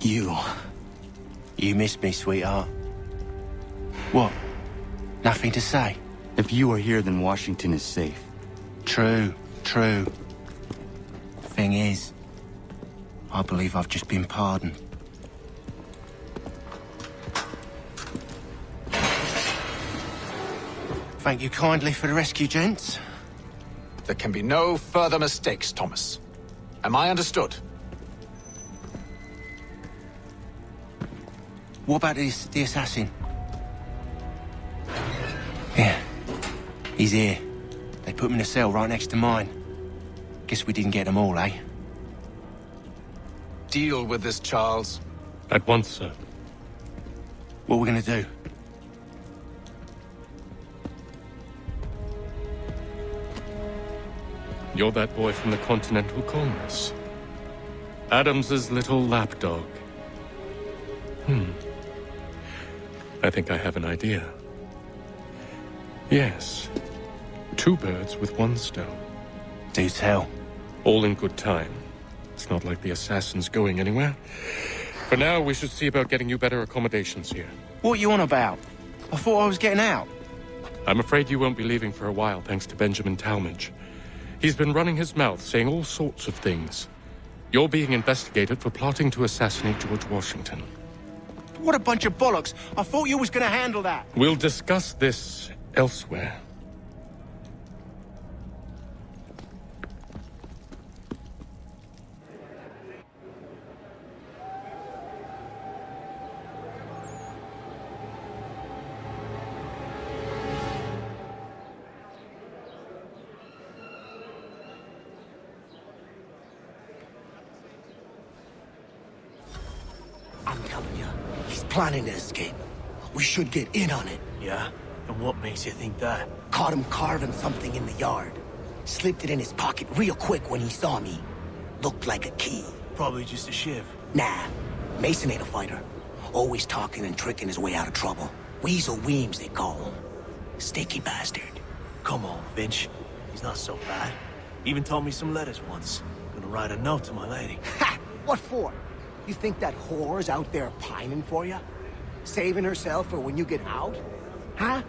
You. You missed me, sweetheart. What? Nothing to say? If you are here, then Washington is safe. True, true. Thing is, I believe I've just been pardoned. Thank you kindly for the rescue, gents. There can be no further mistakes, Thomas. Am I understood? What about the assassin? Yeah, he's here. They put him in a cell right next to mine. Guess we didn't get them all, eh? Deal with this, Charles. At once, sir. What are we gonna do? You're that boy from the Continental Congress. Adams's little lapdog. I think I have an idea. Yes. 2 birds with 1 stone. Do tell. All in good time. It's not like the assassin's going anywhere. For now, we should see about getting you better accommodations here. What are you on about? I thought I was getting out. I'm afraid you won't be leaving for a while, thanks to Benjamin Talmadge. He's been running his mouth, saying all sorts of things. You're being investigated for plotting to assassinate George Washington. What a bunch of bollocks. I thought you was gonna handle that. We'll discuss this elsewhere. I'm telling you, he's planning to escape. We should get in on it. Yeah? And what makes you think that? Caught him carving something in the yard. Slipped it in his pocket real quick when he saw me. Looked like a key. Probably just a shiv. Nah, Mason ain't a fighter. Always talking and tricking his way out of trouble. Weasel Weems, they call him. Stinky bastard. Come on, Finch. He's not so bad. Even told me some letters once. Gonna write a note to my lady. Ha! What for? You think that whore's out there pining for you? Saving herself for when you get out? Huh?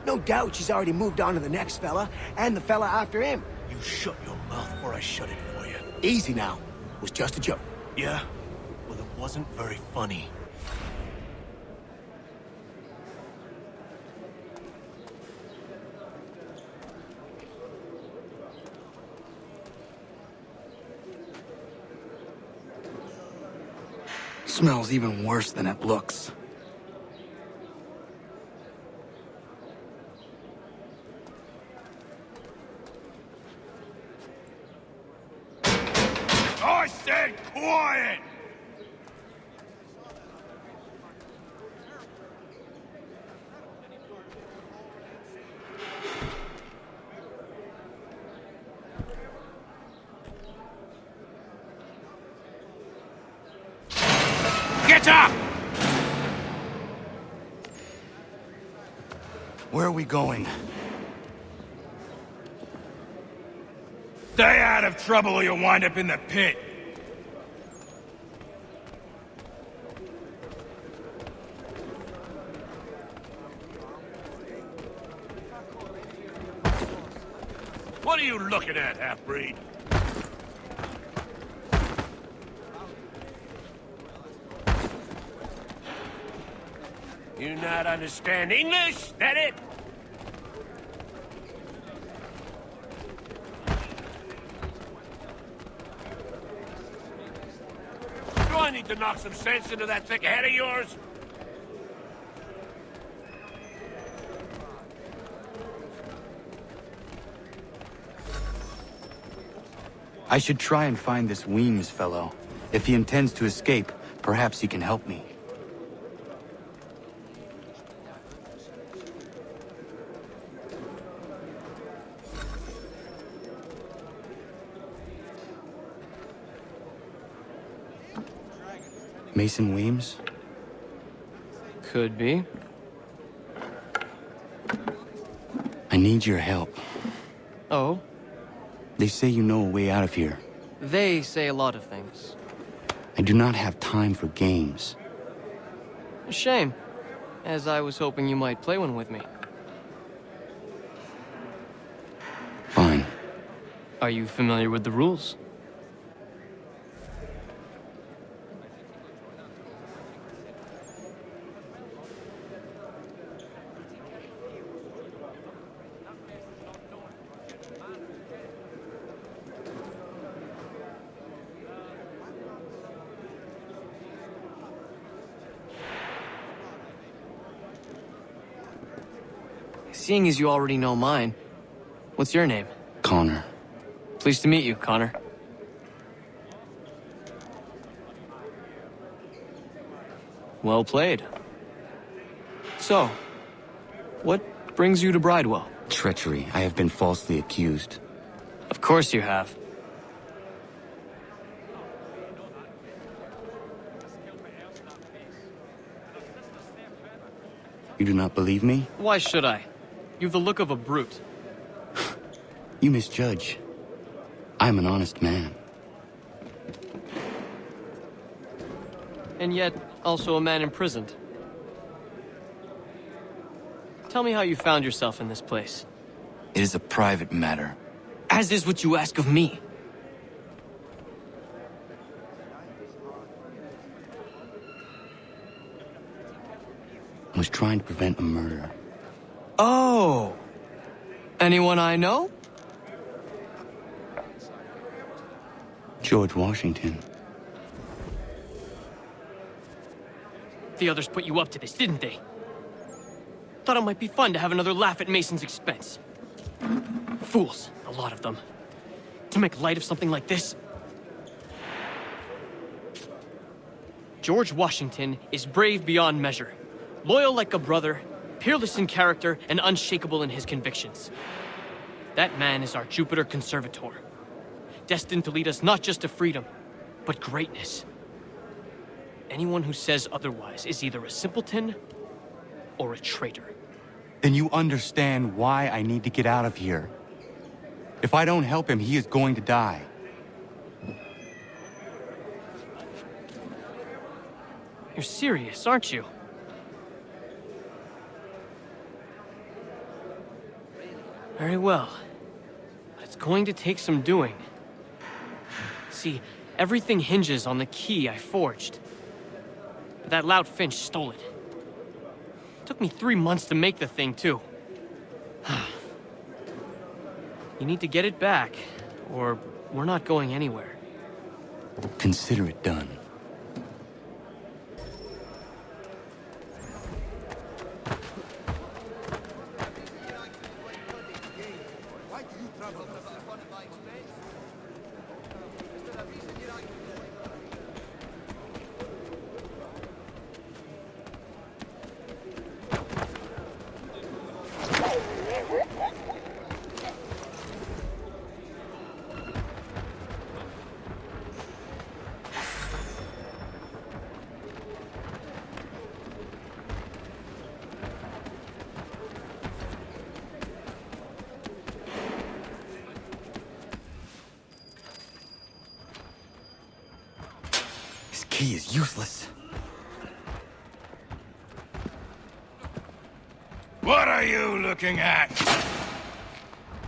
No doubt she's already moved on to the next fella, and the fella after him. You shut your mouth before I shut it for you. Easy now. Was just a joke. Yeah? Well, it wasn't very funny. Smells even worse than it looks. I said quiet! Get up! Where are we going? Stay out of trouble or you'll wind up in the pit. What are you looking at, half-breed? You not understand English? That it? Do I need to knock some sense into that thick head of yours? I should try and find this Weems fellow. If he intends to escape, perhaps he can help me. Mason Weems? Could be. I need your help. Oh? They say you know a way out of here. They say a lot of things. I do not have time for games. A shame, as I was hoping you might play one with me. Fine. Are you familiar with the rules? Seeing as you already know mine, what's your name? Connor. Pleased to meet you, Connor. Well played. So, what brings you to Bridewell? Treachery. I have been falsely accused. Of course you have. You do not believe me? Why should I? You've the look of a brute. You misjudge. I'm an honest man. And yet, also a man imprisoned. Tell me how you found yourself in this place. It is a private matter. As is what you ask of me. I was trying to prevent a murder. Oh! Anyone I know? George Washington. The others put you up to this, didn't they? Thought it might be fun to have another laugh at Mason's expense. Fools, a lot of them. To make light of something like this. George Washington is brave beyond measure, loyal like a brother, peerless in character, and unshakable in his convictions. That man is our Jupiter Conservator, destined to lead us not just to freedom, but greatness. Anyone who says otherwise is either a simpleton or a traitor. Then you understand why I need to get out of here. If I don't help him, he is going to die. You're serious, aren't you? Very well. But it's going to take some doing. See, everything hinges on the key I forged. But that loud Finch stole it. Took me 3 months to make the thing, too. You need to get it back, or we're not going anywhere. Consider it done. This key is useless. What are you looking at?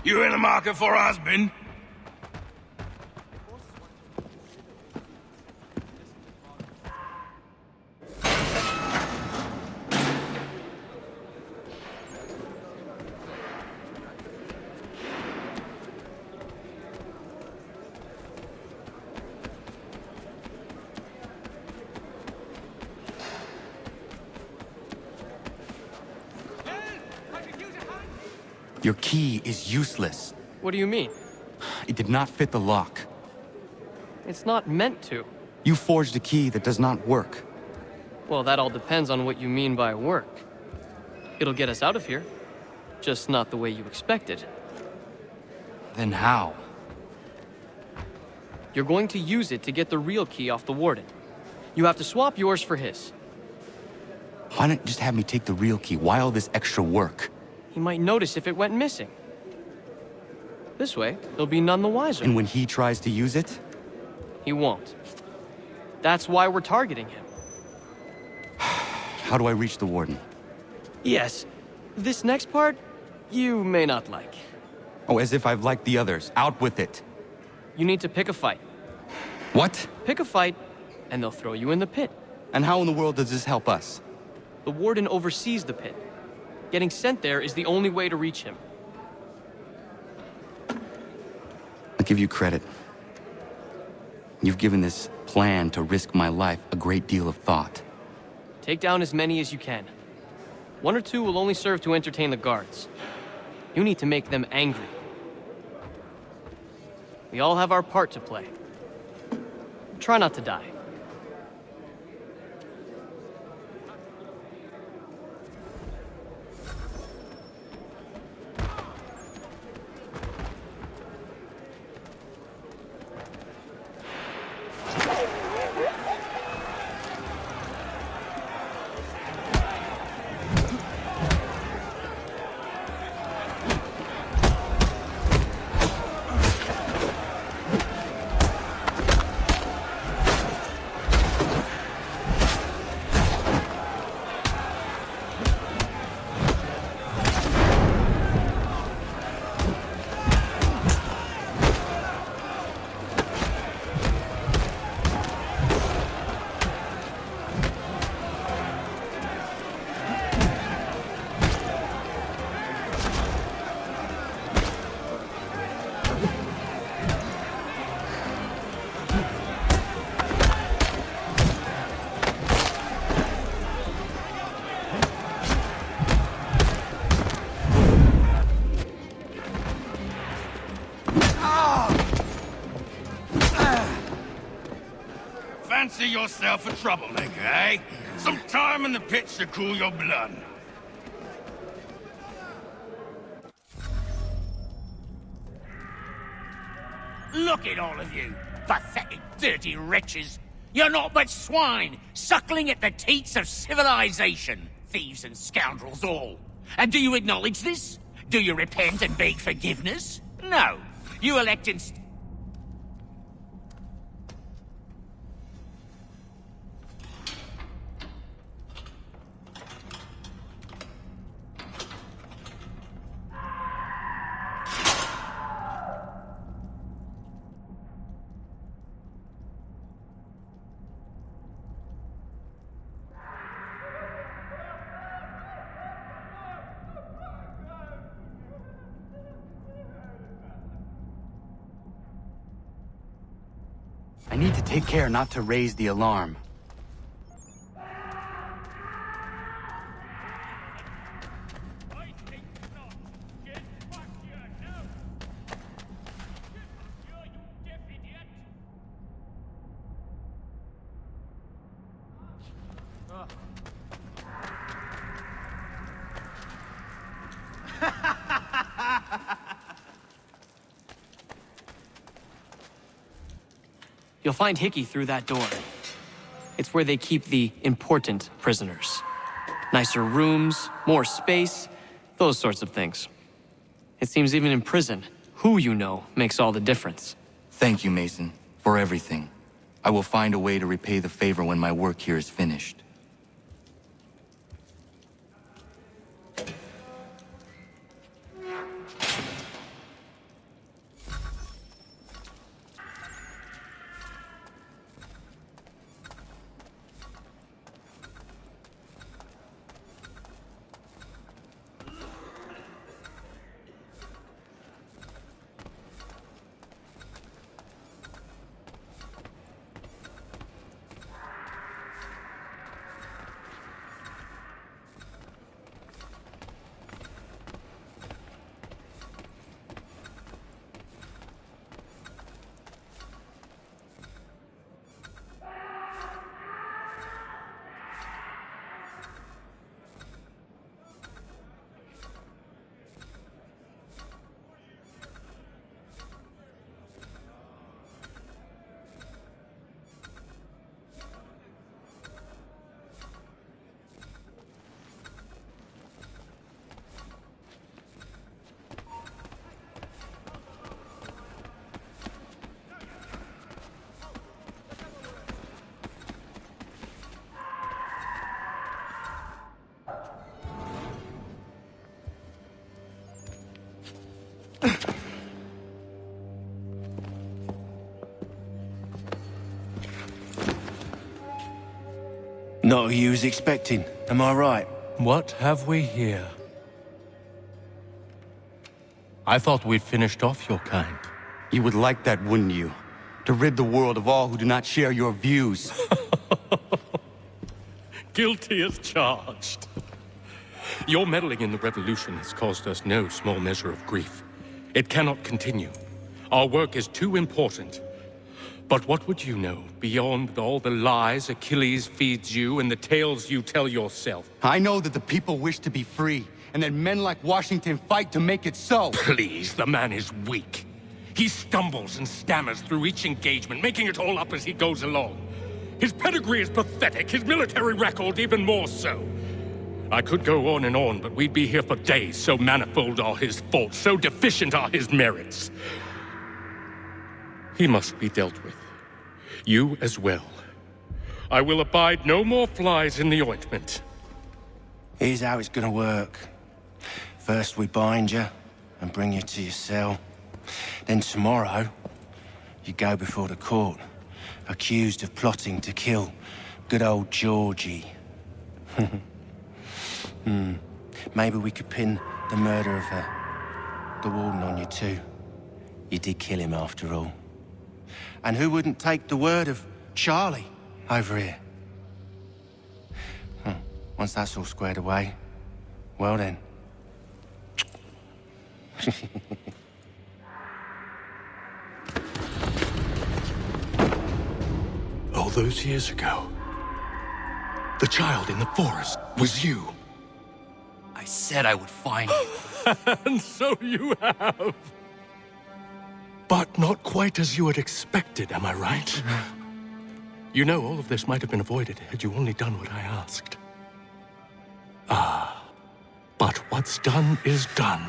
You in the market for a husband? Your key is useless. What do you mean? It did not fit the lock. It's not meant to. You forged a key that does not work. Well, that all depends on what you mean by work. It'll get us out of here. Just not the way you expected. Then how? You're going to use it to get the real key off the warden. You have to swap yours for his. Why not just have me take the real key? Why all this extra work? He might notice if it went missing. This way, he'll be none the wiser. And when he tries to use it? He won't. That's why we're targeting him. How do I reach the warden? Yes, this next part, you may not like. Oh, as if I've liked the others. Out with it. You need to pick a fight. What? Pick a fight, and they'll throw you in the pit. And how in the world does this help us? The warden oversees the pit. Getting sent there is the only way to reach him. I'll give you credit. You've given this plan to risk my life a great deal of thought. Take down as many as you can. 1 or 2 will only serve to entertain the guards. You need to make them angry. We all have our part to play. Try not to die. Fancy yourself a troublemaker, eh? Some time in the pits to cool your blood. Look at all of you, pathetic, dirty wretches. You're not but swine, suckling at the teats of civilization. Thieves and scoundrels all. And do you acknowledge this? Do you repent and beg forgiveness? No. You elect instead. I need to take care not to raise the alarm. You'll find Hickey through that door. It's where they keep the important prisoners. Nicer rooms, more space, those sorts of things. It seems even in prison, who you know makes all the difference. Thank you, Mason, for everything. I will find a way to repay the favor when my work here is finished. Not who you was expecting, am I right? What have we here? I thought we'd finished off your kind. You would like that, wouldn't you? To rid the world of all who do not share your views. Guilty as charged. Your meddling in the revolution has caused us no small measure of grief. It cannot continue. Our work is too important. But what would you know beyond all the lies Achilles feeds you and the tales you tell yourself? I know that the people wish to be free, and that men like Washington fight to make it so. Please, the man is weak. He stumbles and stammers through each engagement, making it all up as he goes along. His pedigree is pathetic, his military record even more so. I could go on, but we'd be here for days, so manifold are his faults, so deficient are his merits. He must be dealt with. You as well. I will abide no more flies in the ointment. Here's how it's gonna work. First we bind you and bring you to your cell. Then tomorrow, you go before the court, accused of plotting to kill good old Georgie. Maybe we could pin the murder of the warden on you too. You did kill him after all. And who wouldn't take the word of Charlie over here? Once that's all squared away, well then. All those years ago, the child in the forest was you. I said I would find you. And so you have. But not quite as you had expected, am I right? You know, all of this might have been avoided had you only done what I asked. But what's done is done.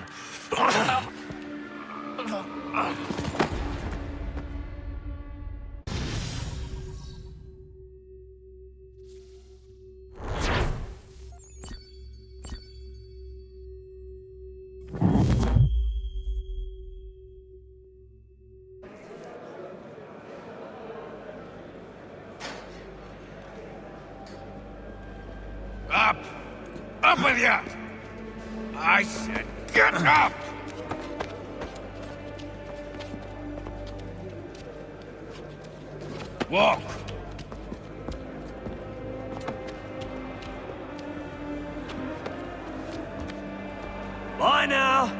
Up! Up with you! I said get up! Walk! Bye now.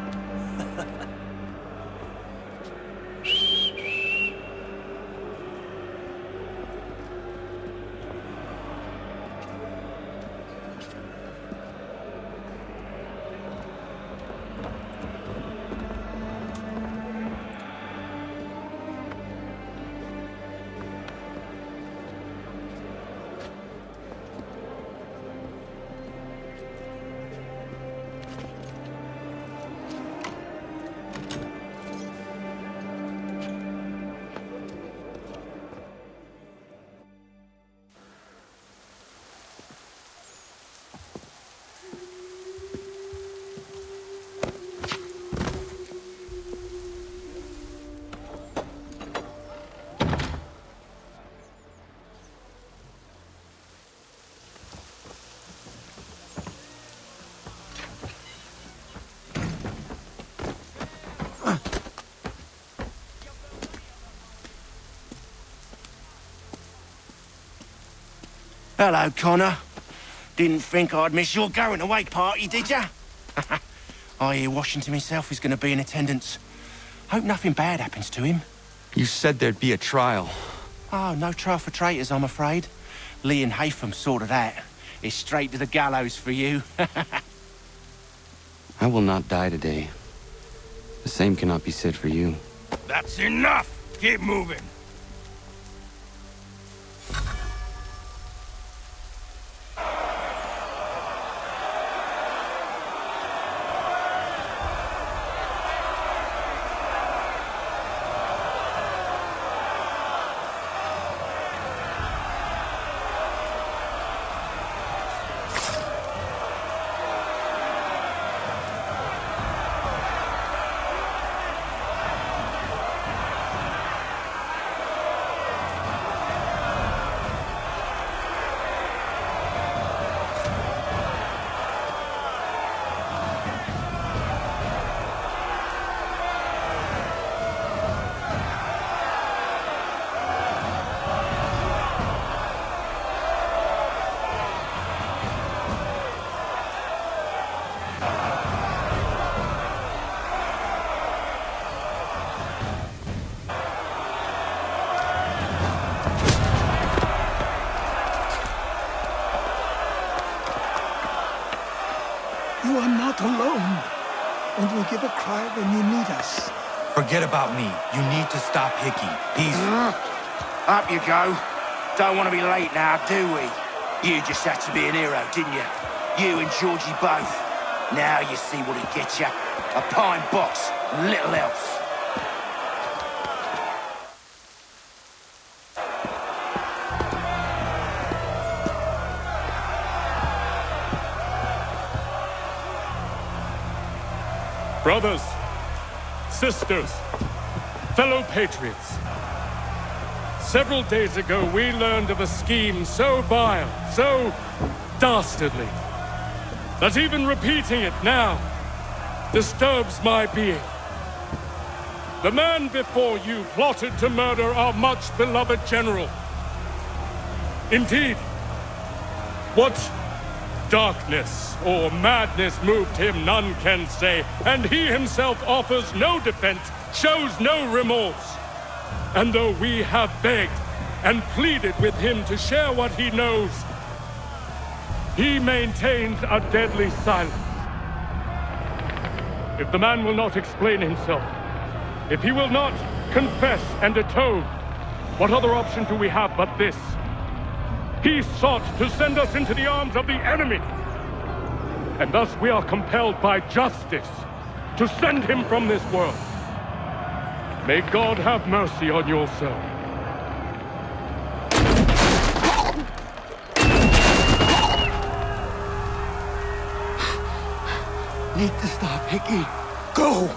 Hello, Connor. Didn't think I'd miss your going away party, did ya? I hear Washington himself is going to be in attendance. Hope nothing bad happens to him. You said there'd be a trial. Oh, no trial for traitors, I'm afraid. Lee and Haytham sorted that. It's straight to the gallows for you. I will not die today. The same cannot be said for you. That's enough! Keep moving! You are not alone. Only give a cry when you need us. Forget about me. You need to stop Hickey. He's... Up you go. Don't want to be late now, do we? You just had to be an hero, didn't you? You and Georgie both. Now you see what it gets you. A pine box, little else. Brothers, sisters, fellow patriots. Several days ago, we learned of a scheme so vile, so dastardly, that even repeating it now disturbs my being. The man before you plotted to murder our much-beloved general. Indeed, what darkness or madness moved him, none can say, and he himself offers no defense, shows no remorse. And though we have begged and pleaded with him to share what he knows, he maintains a deadly silence. If the man will not explain himself, if he will not confess and atone, what other option do we have but this? He sought to send us into the arms of the enemy. And thus we are compelled by justice to send him from this world. May God have mercy on your soul. Need to stop Hickey. Go!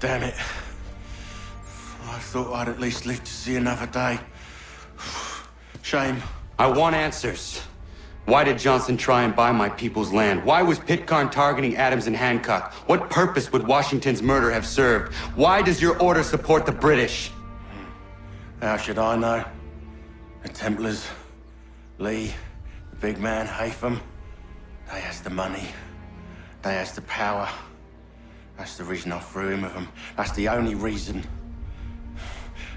Damn it. I thought I'd at least live to see another day. Shame. I want answers. Why did Johnson try and buy my people's land? Why was Pitcairn targeting Adams and Hancock? What purpose would Washington's murder have served? Why does your order support the British? How should I know? The Templars, Lee, the big man, Haytham, they has the money. They has the power. That's the reason I threw in with them. That's the only reason.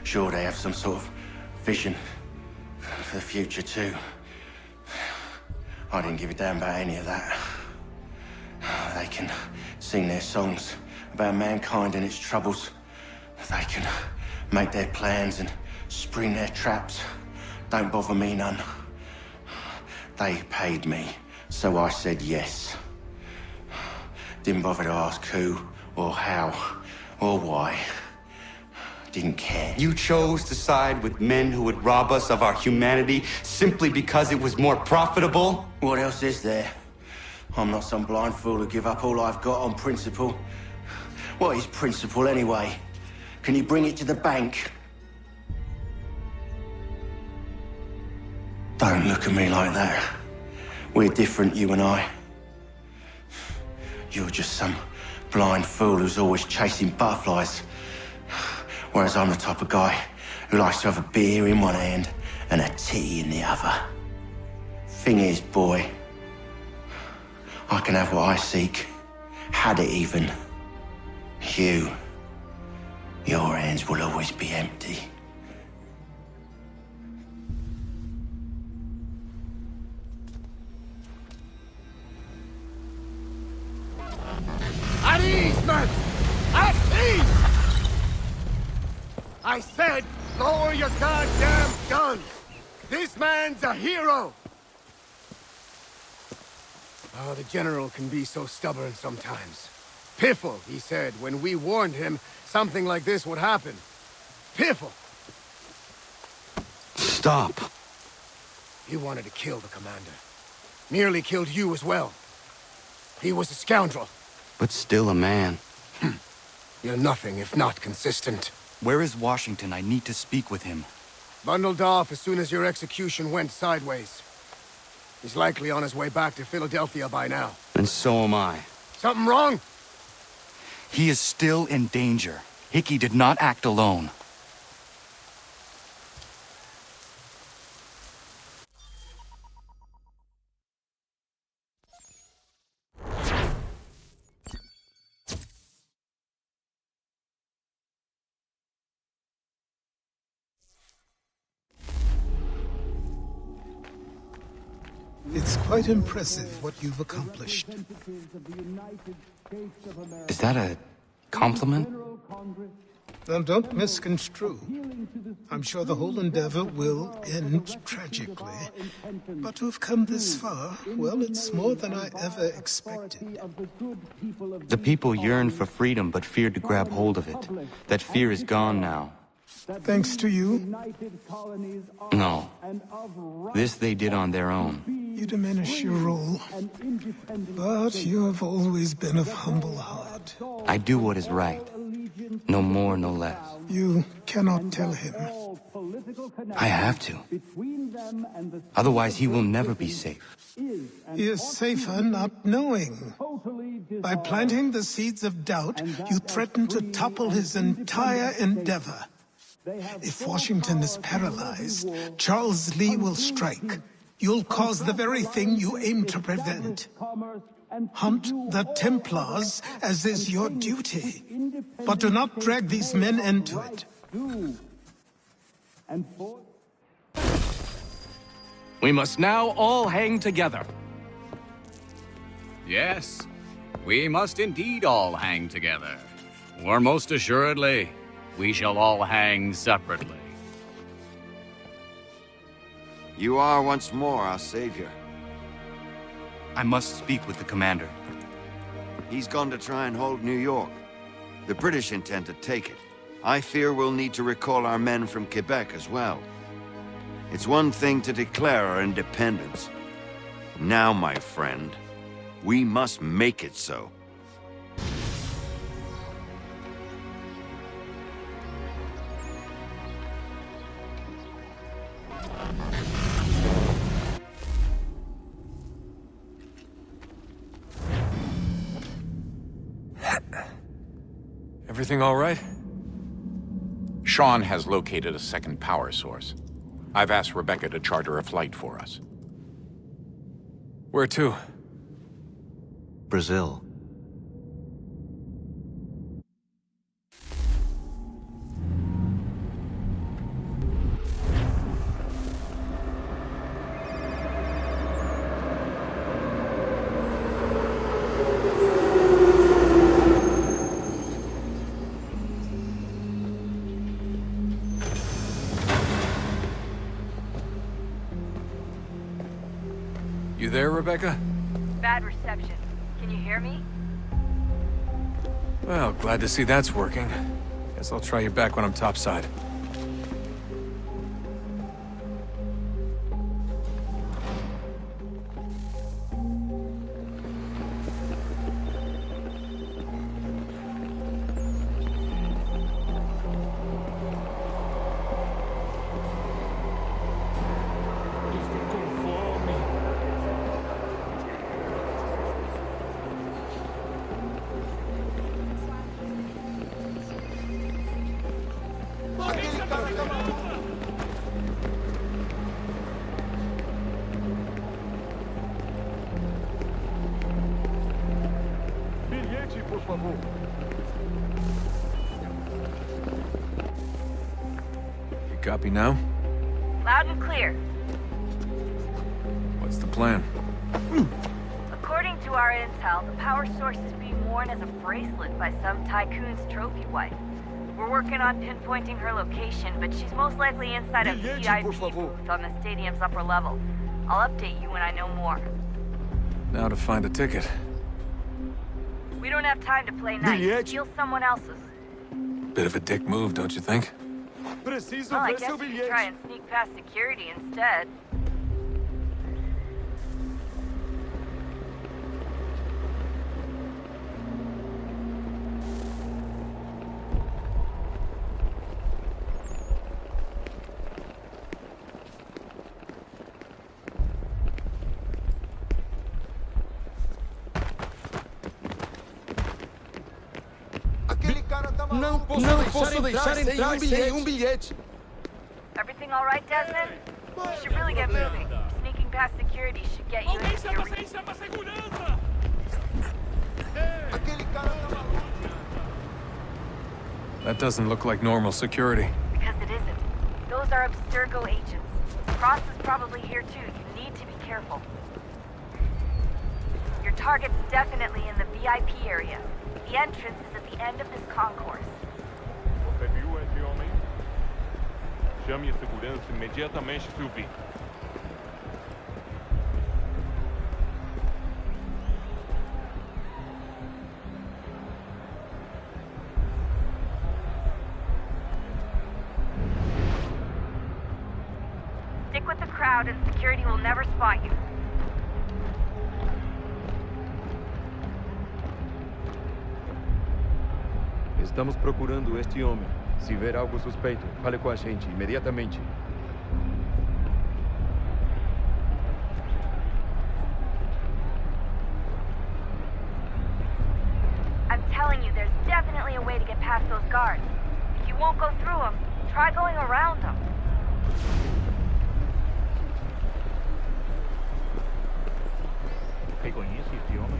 Sure, they have some sort of vision for the future too. I didn't give a damn about any of that. They can sing their songs about mankind and its troubles. They can make their plans and spring their traps. Don't bother me none. They paid me, so I said yes. Didn't bother to ask who, or how, or why. Didn't care. You chose to side with men who would rob us of our humanity simply because it was more profitable? What else is there? I'm not some blind fool who give up all I've got on principle. What is principle anyway? Can you bring it to the bank? Don't look at me like that. We're different, you and I. You're just some blind fool who's always chasing butterflies. Whereas I'm the type of guy who likes to have a beer in one hand and a tea in the other. Thing is, boy, I can have what I seek. Had it even. Your hands will always be empty. At ease, men! At ease! I said, lower your goddamn guns! This man's a hero! Oh, the General can be so stubborn sometimes. Piffle, he said, when we warned him something like this would happen. Piffle! Stop. He wanted to kill the commander. Nearly killed you as well. He was a scoundrel. but still a man. You're nothing if not consistent. Where is Washington? I need to speak with him. Bundled off as soon as your execution went sideways. He's likely on his way back to Philadelphia by now. And so am I. Something wrong? He is still in danger. Hickey did not act alone. It's quite impressive what you've accomplished. Is that a compliment? Now, don't misconstrue. I'm sure the whole endeavor will end tragically. But to have come this far, well, it's more than I ever expected. The people yearned for freedom but feared to grab hold of it. That fear is gone now. Thanks to you. No. This they did on their own. You diminish your role. But you have always been of humble heart. I do what is right. No more, no less. You cannot tell him. I have to. Otherwise, he will never be safe. He is safer not knowing. By planting the seeds of doubt, you threaten to topple his entire endeavor. If Washington is paralyzed, Charles Lee will strike. You'll cause the very thing you aim to prevent. Hunt the Templars, as is your duty. But do not drag these men into it. We must now all hang together. Yes, we must indeed all hang together. Or most assuredly, we shall all hang separately. You are once more our savior. I must speak with the commander. He's gone to try and hold New York. The British intend to take it. I fear we'll need to recall our men from Quebec as well. It's one thing to declare our independence. Now, my friend, we must make it so. Everything all right? Sean has located a second power source. I've asked Rebecca to charter a flight for us. Where to? Brazil. You there, Rebecca? Bad reception. Can you hear me? Well, glad to see that's working. Guess I'll try you back when I'm topside. You copy now? Loud and clear. What's the plan? According to our intel, the power source is being worn as a bracelet by some tycoon's trophy wife. We're working on pinpointing her location, but she's most likely inside a VIP booth on the stadium's upper level. I'll update you when I know more. Now to find a ticket. We don't have time to play nice. Steal someone else's. Bit of a dick move, don't you think? Well, I guess we could try and sneak past security instead. Não posso deixar entrar sem bilhete. Everything all right, Desmond? You should really get moving. Sneaking past security should get you into your... That doesn't look like normal security. Because it isn't. Those are Abstergo agents. Cross is probably here too. You need to be careful. Your target's definitely in the VIP area. The entrance is at the end of this concourse. Você viu esse homem? Chame a segurança imediatamente se o vir. Stick with the crowd and security will never spot you. Estamos procurando este homem. Se ver algo suspeito, fale com a gente imediatamente. I'm telling you, there's definitely a way to get past those guards. If you won't go through them, try going around them. Reconhece este homem?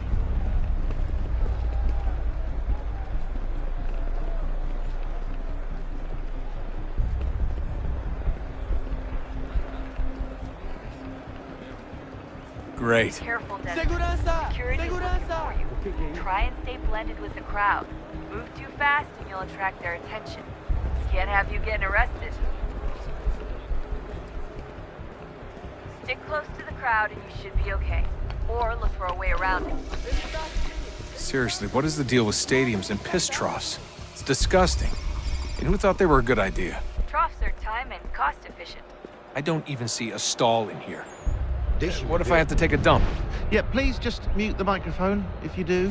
Great. Careful, Desmond. Security is looking for you. Try and stay blended with the crowd. Move too fast and you'll attract their attention. Can't have you getting arrested. Stick close to the crowd and you should be okay. Or look for a way around it. Seriously, what is the deal with stadiums and piss troughs? It's disgusting. And who thought they were a good idea? Troughs are time and cost efficient. I don't even see a stall in here. What if I have to take a dump? Yeah, please just mute the microphone if you do.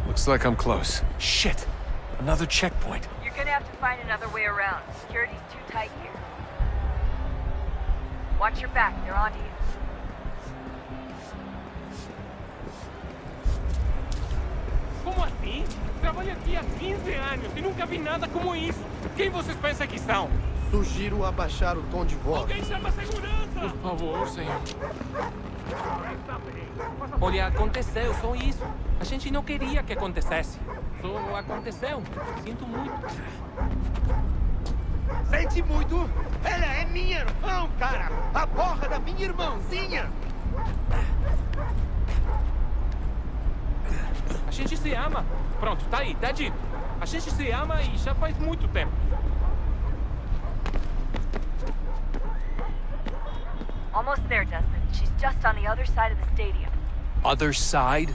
Looks like I'm close. Shit! Another checkpoint. You're gonna have to find another way around. Security's too tight here. Watch your back, they're onto you. Como assim? Trabalho aqui há 15 anos e nunca vi nada como isso. Quem vocês pensam que são? Sugiro abaixar o tom de voz. Alguém chama a segurança! Por favor, senhor. Olha, aconteceu, só isso. A gente não queria que acontecesse. Só aconteceu. Sinto muito. Sente muito? Ela é minha irmã, cara! A porra da minha irmãzinha! A gente se ama. Pronto, tá aí, tá dito. A gente se ama e já faz muito tempo. Almost there, Desmond. She's just on the other side of the stadium. Other side?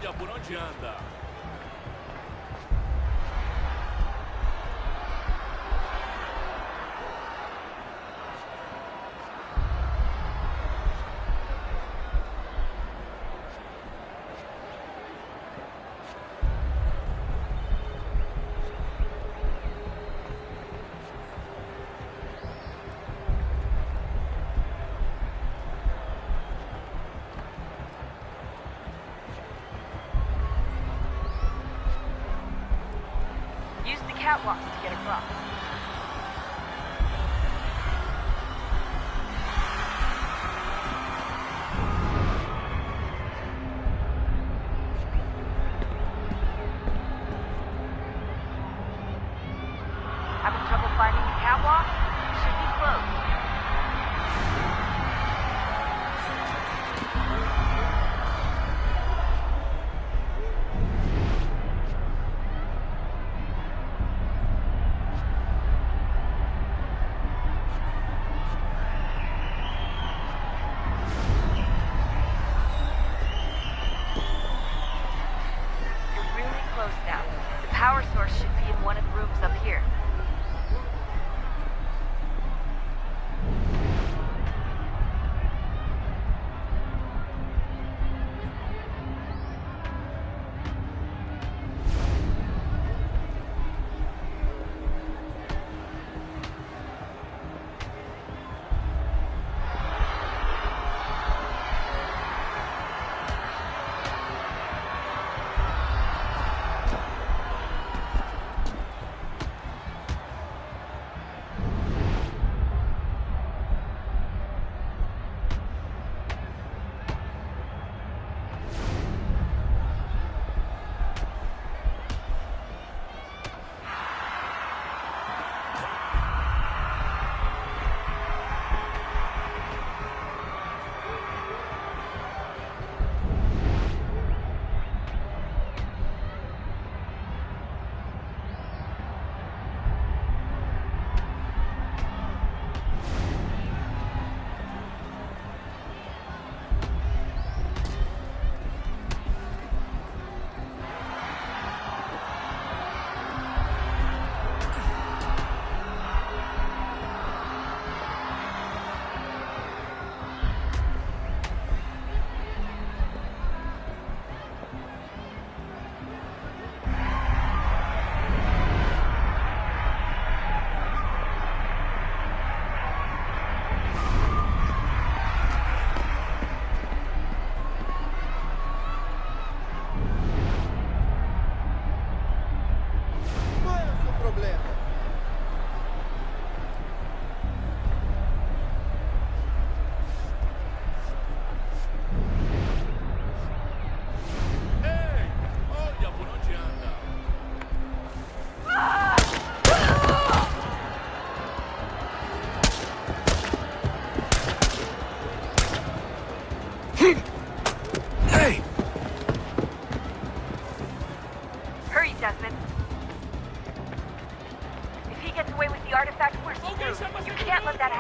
Olha por onde anda. Use the catwalks to get across. Having trouble finding the catwalk? Should be closed.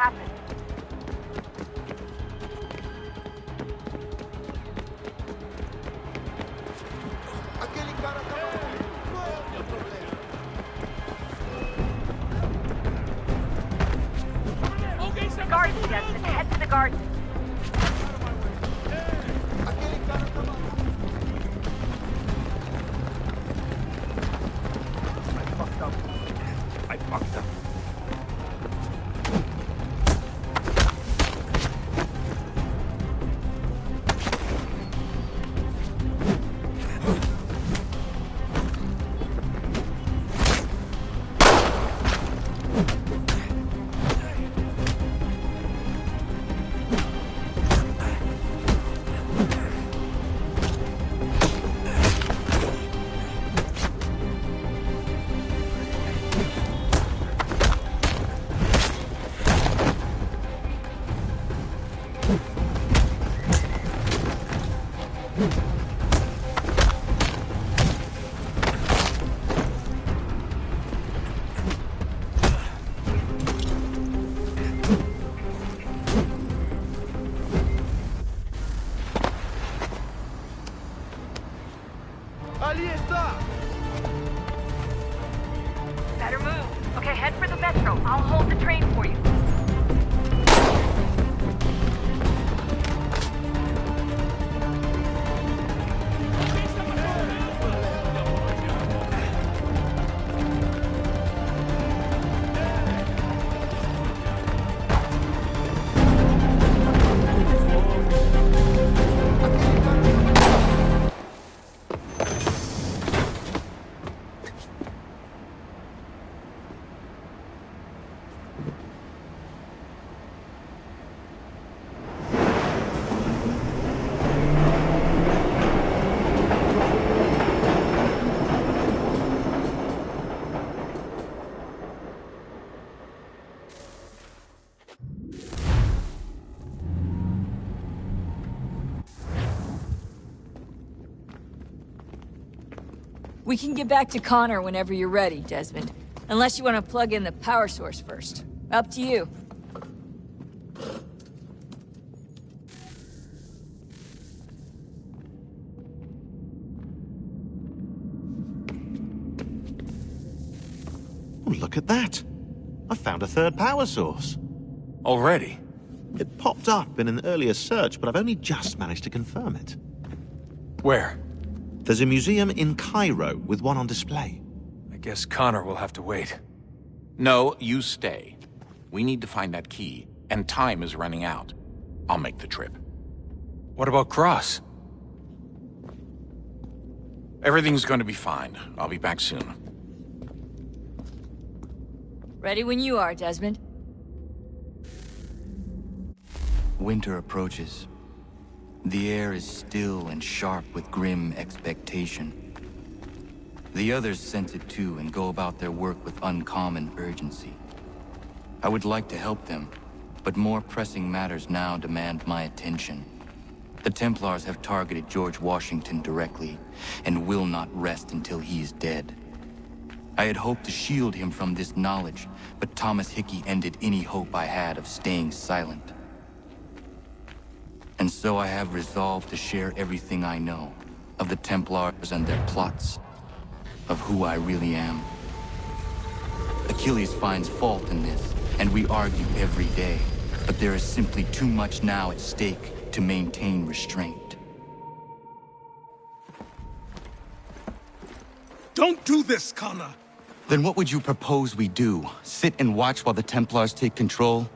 happened? Gardens, Desmond. Head to the garden. I fucked up. Ali está! Better move. Okay, head for the metro. I'll hold the train for you. We can get back to Connor whenever you're ready, Desmond. Unless you want to plug in the power source first. Up to you. Oh, look at that. I found a third power source. Already? It popped up in an earlier search, but I've only just managed to confirm it. Where? There's a museum in Cairo with one on display. I guess Connor will have to wait. No, you stay. We need to find that key, and time is running out. I'll make the trip. What about Cross? Everything's going to be fine. I'll be back soon. Ready when you are, Desmond. Winter approaches. The air is still and sharp with grim expectation. The others sense it too and go about their work with uncommon urgency. I would like to help them, but more pressing matters now demand my attention. The Templars have targeted George Washington directly, and will not rest until he is dead. I had hoped to shield him from this knowledge, but Thomas Hickey ended any hope I had of staying silent. And so I have resolved to share everything I know of the Templars and their plots, of who I really am. Achilles finds fault in this, and we argue every day, but there is simply too much now at stake to maintain restraint. Don't do this, Connor! Then what would you propose we do? Sit and watch while the Templars take control?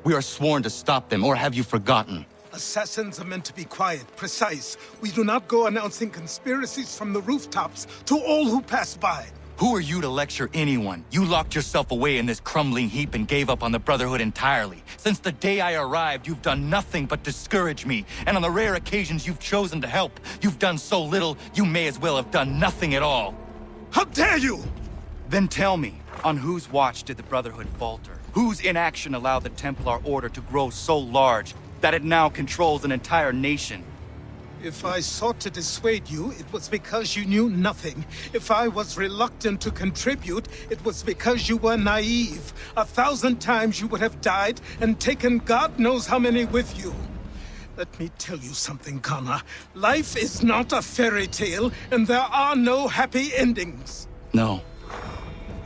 We are sworn to stop them, or have you forgotten? Assassins are meant to be quiet, precise. We do not go announcing conspiracies from the rooftops to all who pass by. Who are you to lecture anyone? You locked yourself away in this crumbling heap and gave up on the Brotherhood entirely. Since the day I arrived, you've done nothing but discourage me. And on the rare occasions you've chosen to help, you've done so little, you may as well have done nothing at all. How dare you! Then tell me, on whose watch did the Brotherhood falter? Whose inaction allowed the Templar Order to grow so large that it now controls an entire nation? If I sought to dissuade you, it was because you knew nothing. If I was reluctant to contribute, it was because you were naive. 1,000 times you would have died and taken God knows how many with you. Let me tell you something, Connor. Life is not a fairy tale, and there are no happy endings. No.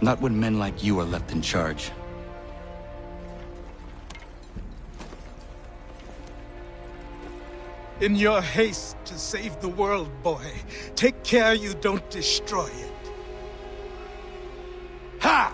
Not when men like you are left in charge. In your haste to save the world, boy, take care you don't destroy it. Ha!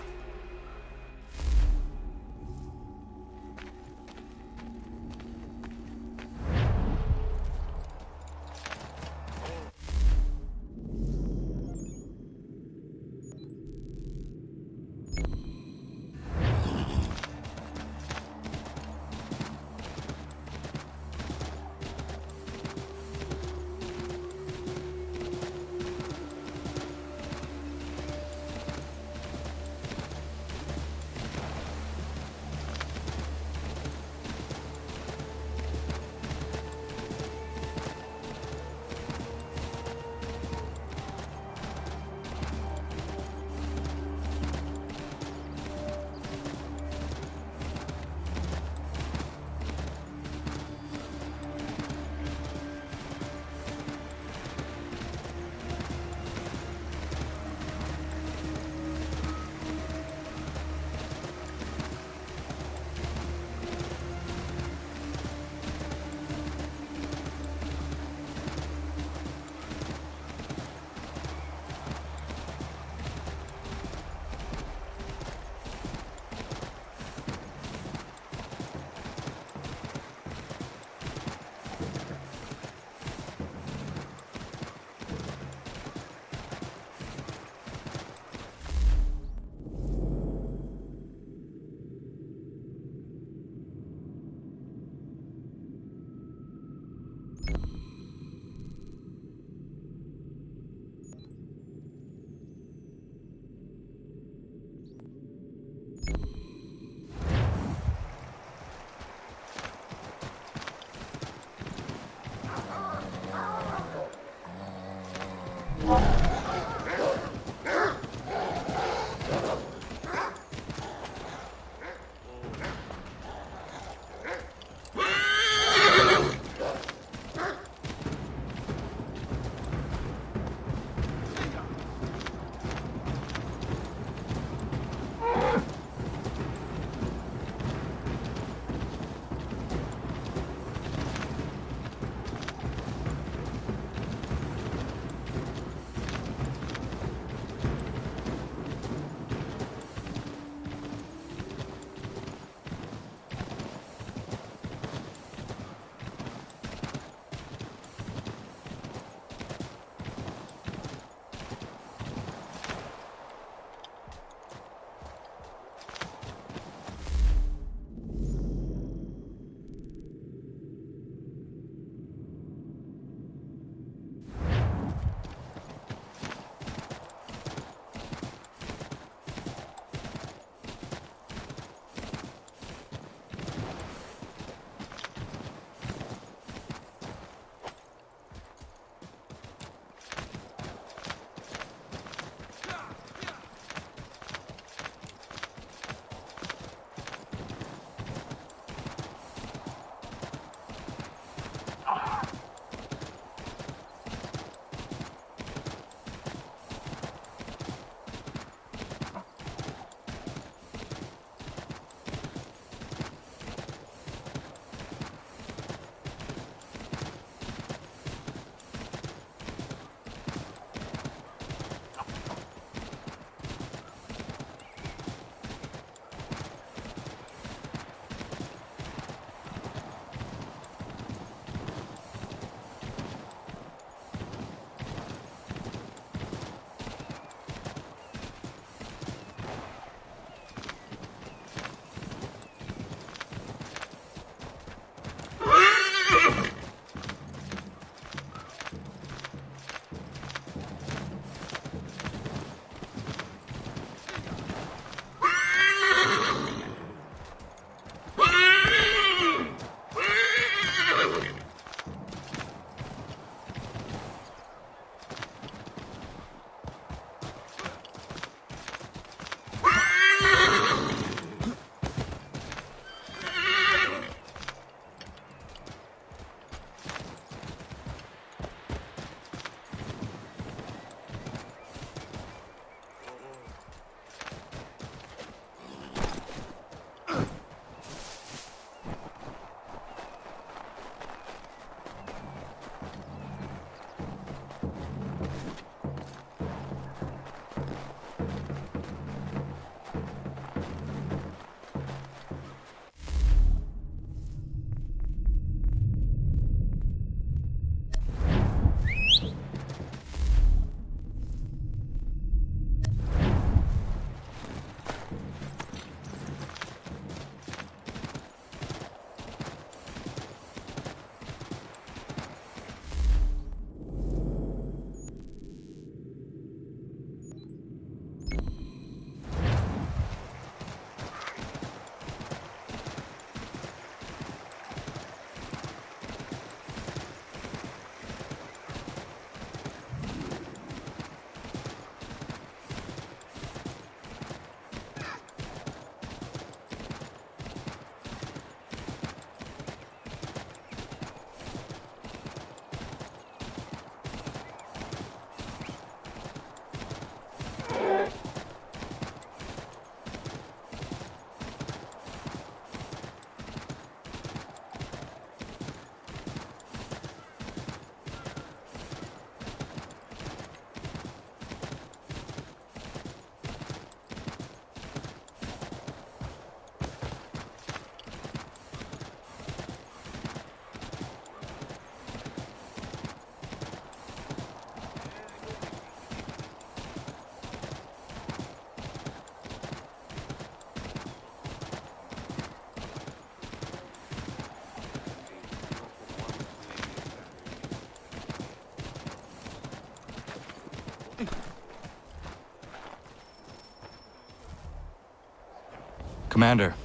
Commander.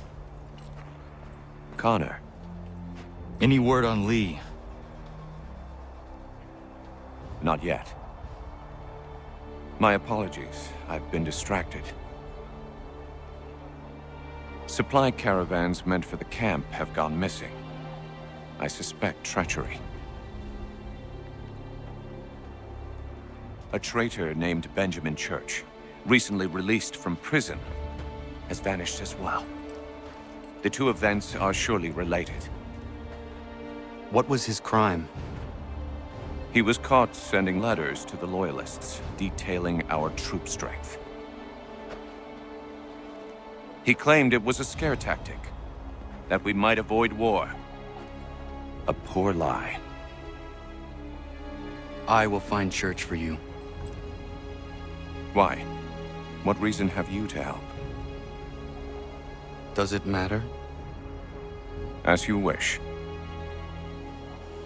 Connor. Any word on Lee? Not yet. My apologies. I've been distracted. Supply caravans meant for the camp have gone missing. I suspect treachery. A traitor named Benjamin Church, recently released from prison, has vanished as well. The two events are surely related. What was his crime? He was caught sending letters to the Loyalists, detailing our troop strength. He claimed it was a scare tactic, that we might avoid war. A poor lie. I will find Church for you. Why? What reason have you to help? Does it matter? As you wish.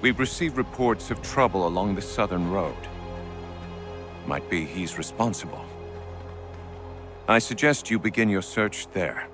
We've received reports of trouble along the southern road. Might be he's responsible. I suggest you begin your search there.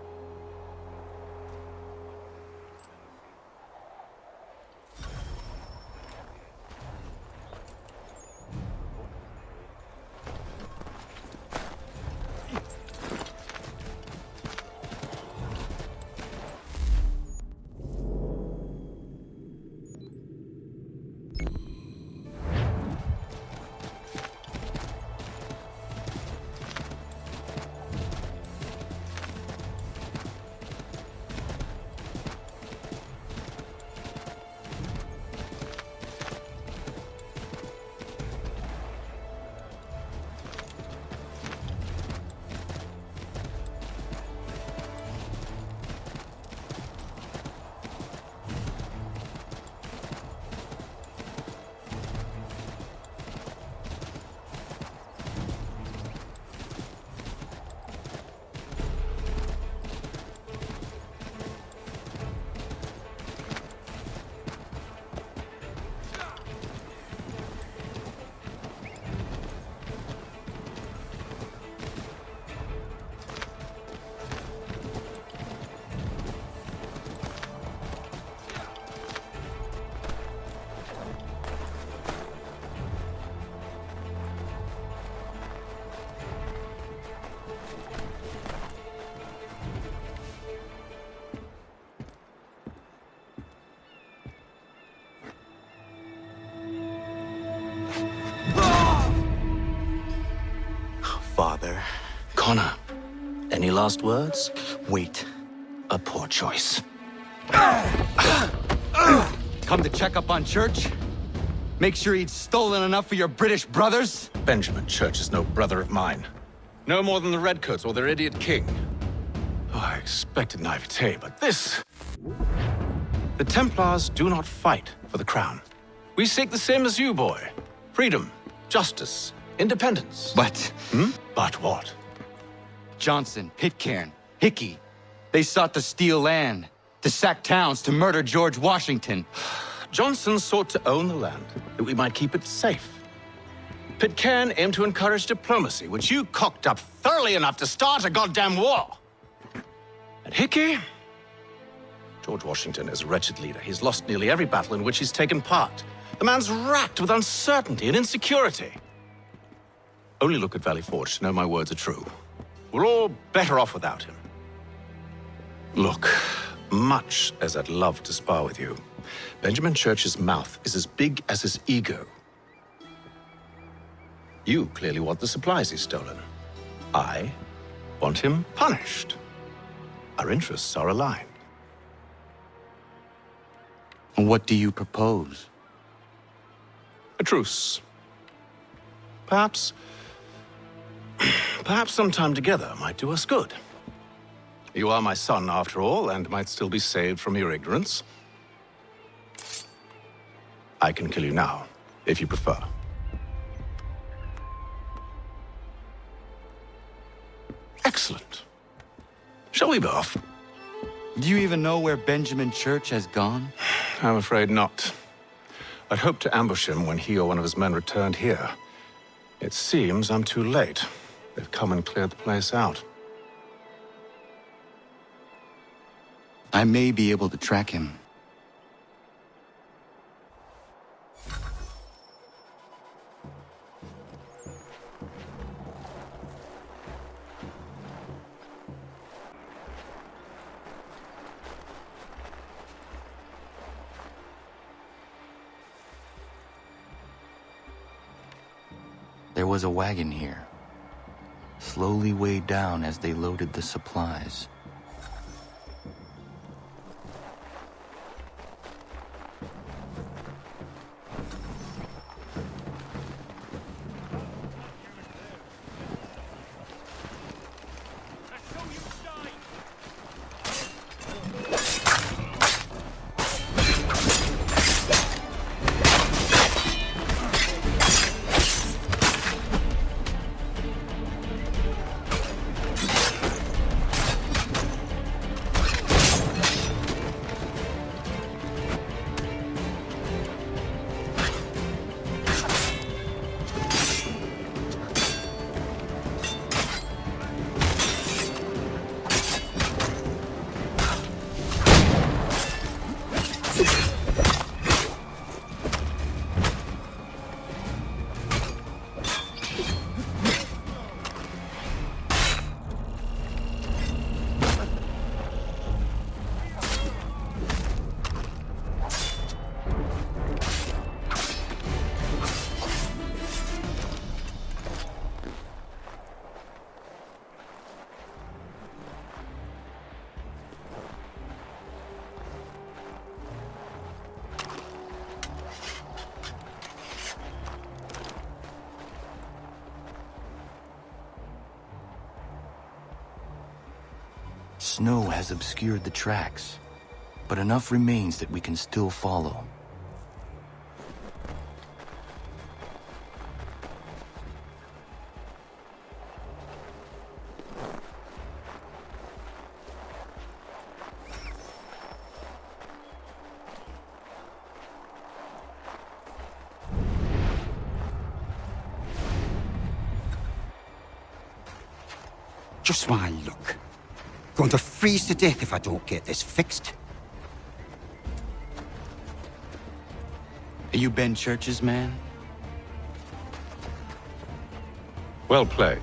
Father. Connor, any last words? Wait. A poor choice. Come to check up on Church? Make sure he'd stolen enough for your British brothers? Benjamin Church is no brother of mine. No more than the Redcoats or their idiot king. Oh, I expected naivete, but this... The Templars do not fight for the crown. We seek the same as you, boy. Freedom, justice, independence. But... But what? Johnson, Pitcairn, Hickey. They sought to steal land, to sack towns, to murder George Washington. Johnson sought to own the land, that we might keep it safe. Pitcairn aimed to encourage diplomacy, which you cocked up thoroughly enough to start a goddamn war. And Hickey? George Washington is a wretched leader. He's lost nearly every battle in which he's taken part. The man's racked with uncertainty and insecurity. Only look at Valley Forge to know my words are true. We're all better off without him. Look, much as I'd love to spar with you, Benjamin Church's mouth is as big as his ego. You clearly want the supplies he's stolen. I want him punished. Our interests are aligned. What do you propose? A truce. Perhaps some time together might do us good. You are my son, after all, and might still be saved from your ignorance. I can kill you now, if you prefer. Excellent. Shall we be off? Do you even know where Benjamin Church has gone? I'm afraid not. I'd hoped to ambush him when he or one of his men returned here. It seems I'm too late. They've come and cleared the place out. I may be able to track him. There was a wagon here, slowly weighed down as they loaded the supplies. Snow has obscured the tracks, but enough remains that we can still follow. Just my luck. Going to freeze to death if I don't get this fixed. Are you Ben Church's man? Well played.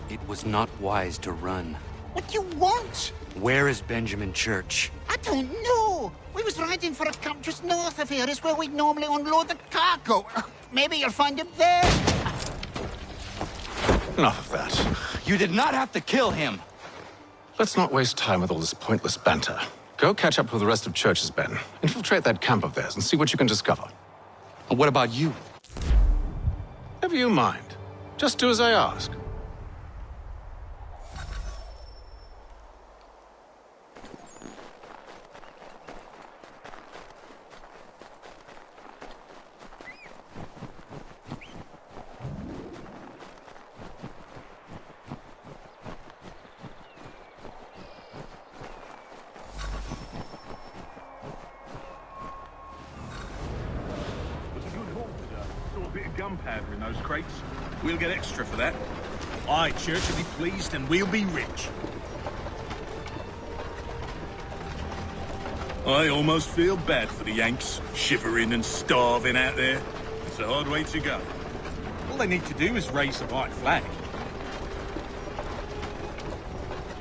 It was not wise to run. What do you want? Where is Benjamin Church? I don't know. We was riding for a camp just north of here. It's where we'd normally unload the cargo. Maybe you'll find him there. Enough of that. You did not have to kill him. Let's not waste time with all this pointless banter. Go catch up with the rest of Church's men. Infiltrate that camp of theirs and see what you can discover. And what about you? Never you mind. Just do as I ask. Gunpowder in those crates. We'll get extra for that. Aye, Church will be pleased and we'll be rich. I almost feel bad for the Yanks, shivering and starving out there. It's a hard way to go. All they need to do is raise the white flag.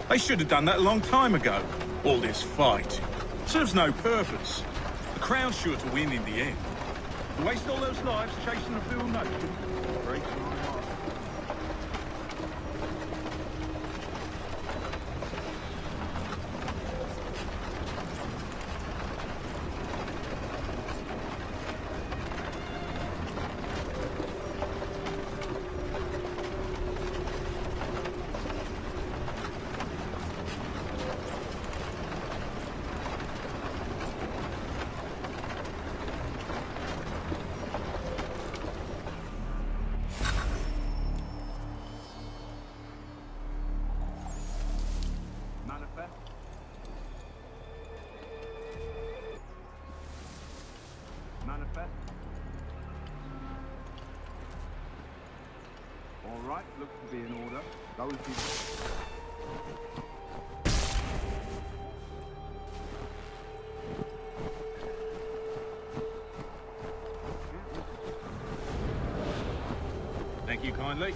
They should have done that a long time ago. All this fight serves no purpose. The Crown's sure to win in the end. To waste all those lives chasing a fool notion breaks my heart. All right, looks to be in order. Those Thank you kindly.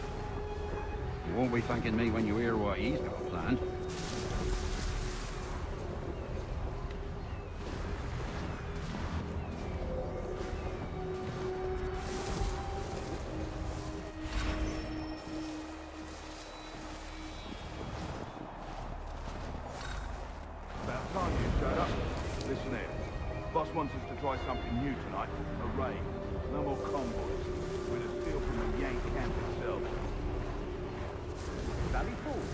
You won't be thanking me when you hear what he's got planned. About time you showed up. Listen here. Boss wants us to try something new tonight. A raid. No more convoys. We're to steal from the Yank camp itself. Sally Ford.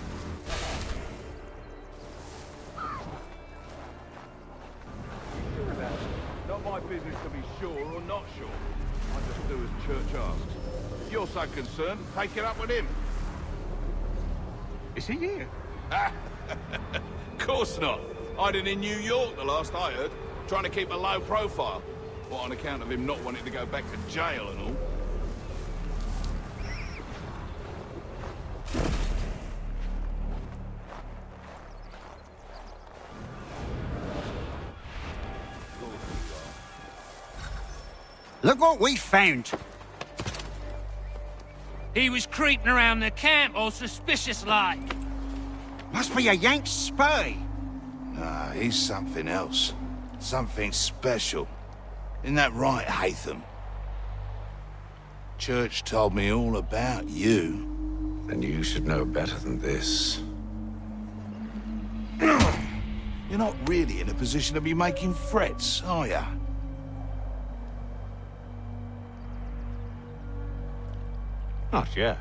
You sure of that? Not my business to be sure or not sure. I just do as Church asks. If you're so concerned, take it up with him. Is he here? Course not. Hiding in New York, the last I heard. Trying to keep a low profile. What, on account of him not wanting to go back to jail and all? Look what we found! He was creeping around the camp all suspicious-like. Must be a Yank spy! Nah, he's something else. Something special. Isn't that right, Hatham? Church told me all about you. Then you should know better than this. You're not really in a position to be making threats, are ya? Not yet.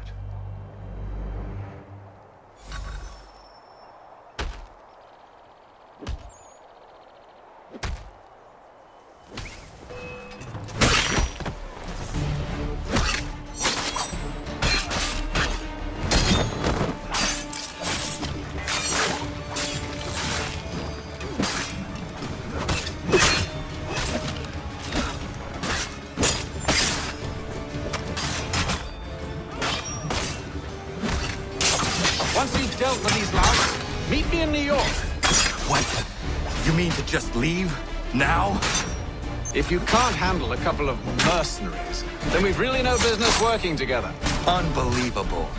Once you've dealt with these louts, meet me in New York. What? You mean to just leave? Now? If you can't handle a couple of mercenaries, then we've really no business working together. Unbelievable.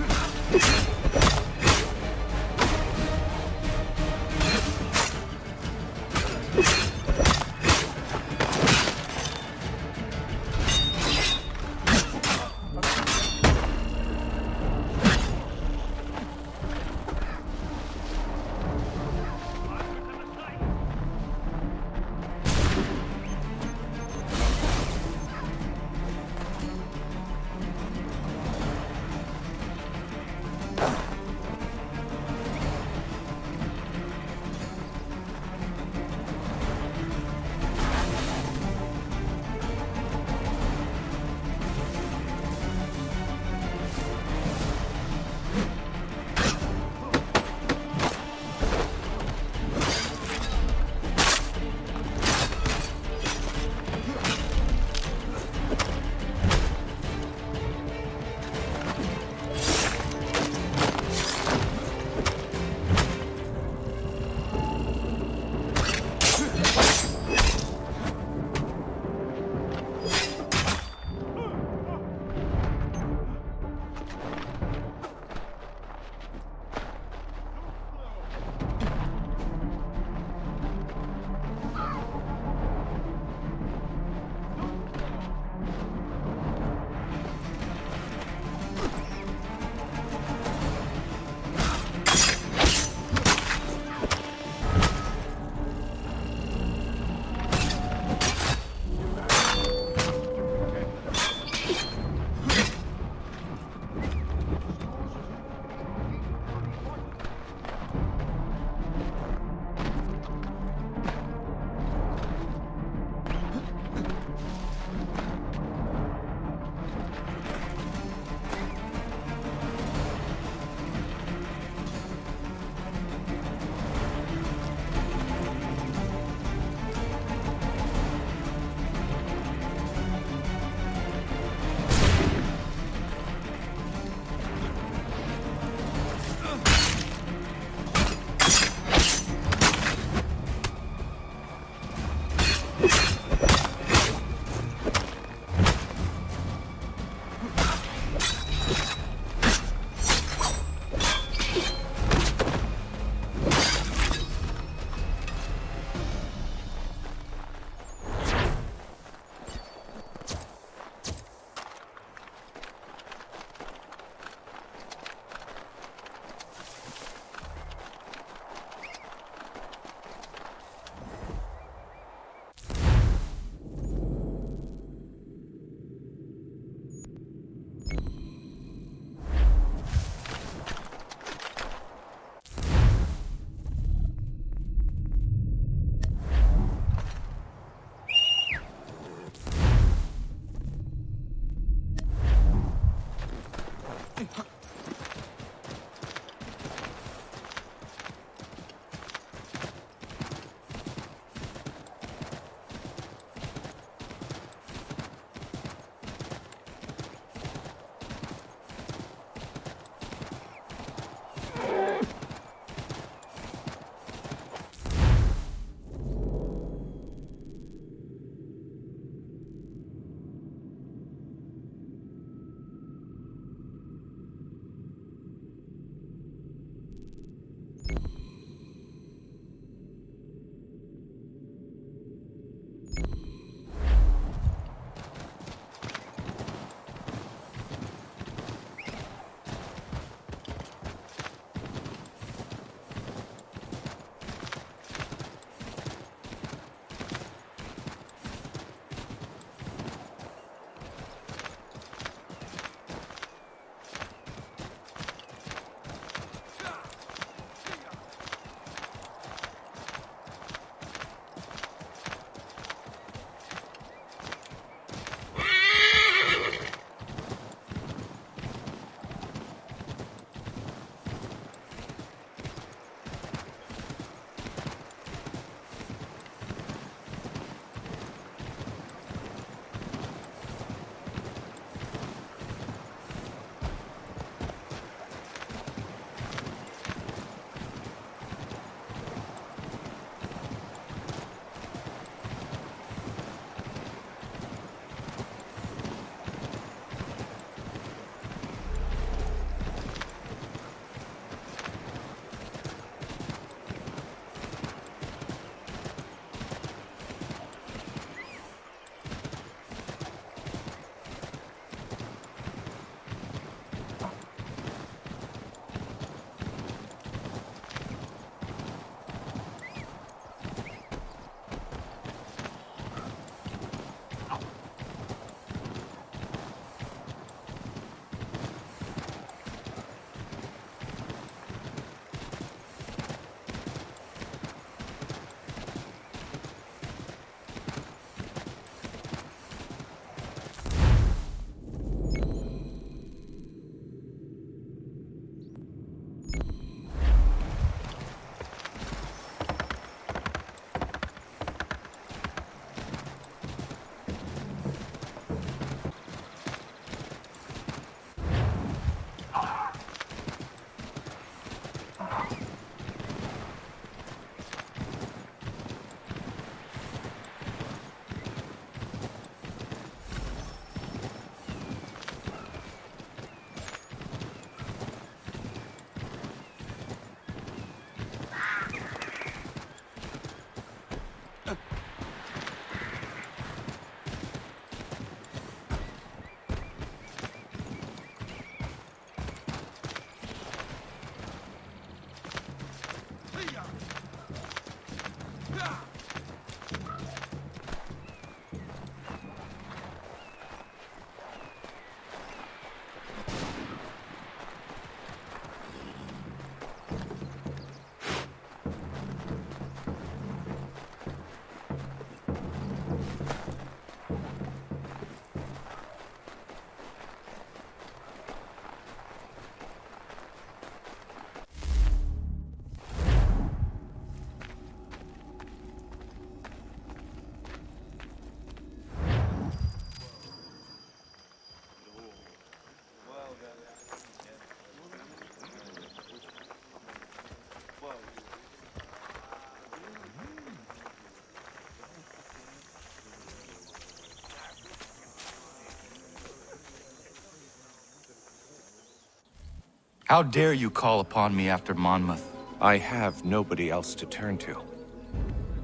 How dare you call upon me after Monmouth? I have nobody else to turn to.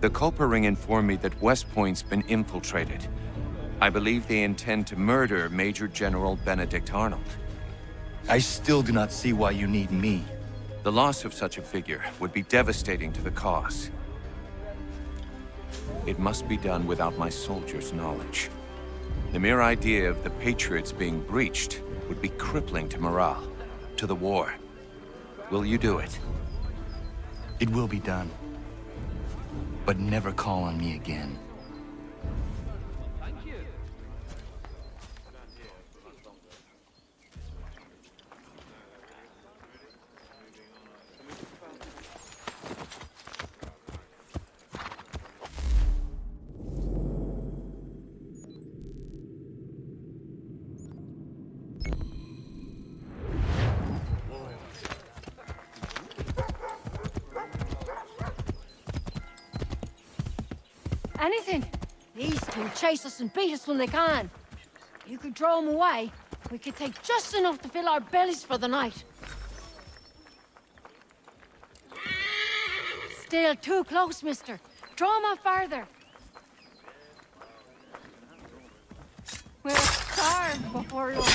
The Culper Ring informed me that West Point's been infiltrated. I believe they intend to murder Major General Benedict Arnold. I still do not see why you need me. The loss of such a figure would be devastating to the cause. It must be done without my soldiers' knowledge. The mere idea of the Patriots being breached would be crippling to morale, to the war. Will you do it? It will be done. But never call on me again. Anything. These two chase us and beat us when they can. You could draw them away. We could take just enough to fill our bellies for the night. Still too close, mister. Draw them out farther. We'll starve before long.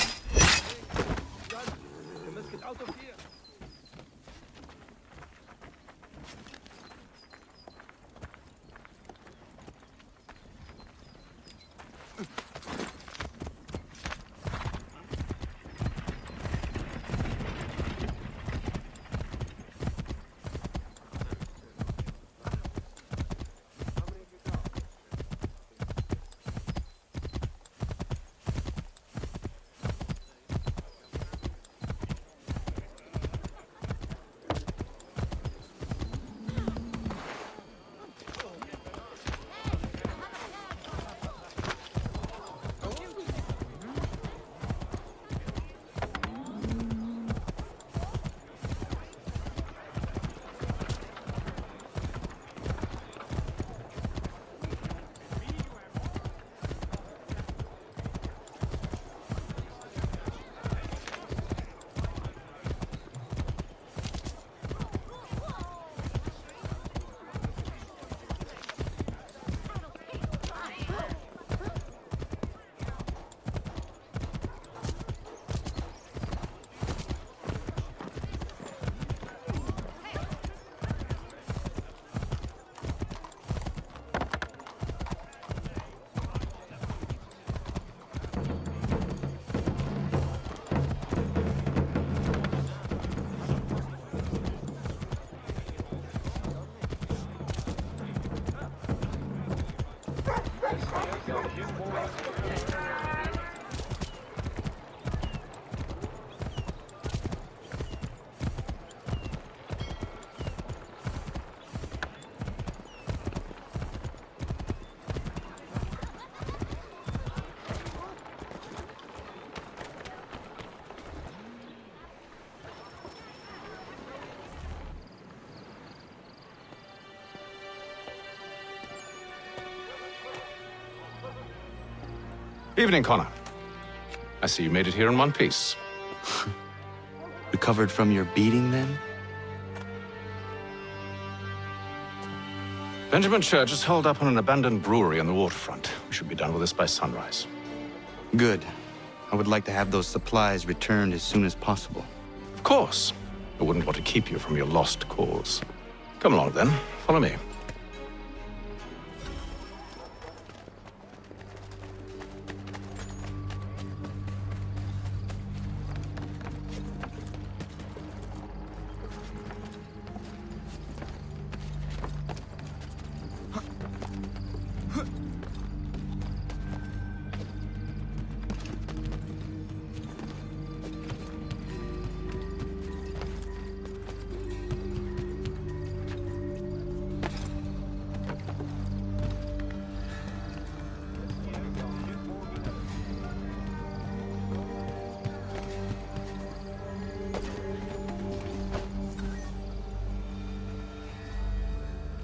Evening, Connor. I see you made it here in one piece. Recovered from your beating, then? Benjamin Church is holed up on an abandoned brewery on the waterfront. We should be done with this by sunrise. Good. I would like to have those supplies returned as soon as possible. Of course. I wouldn't want to keep you from your lost cause. Come along, then. Follow me.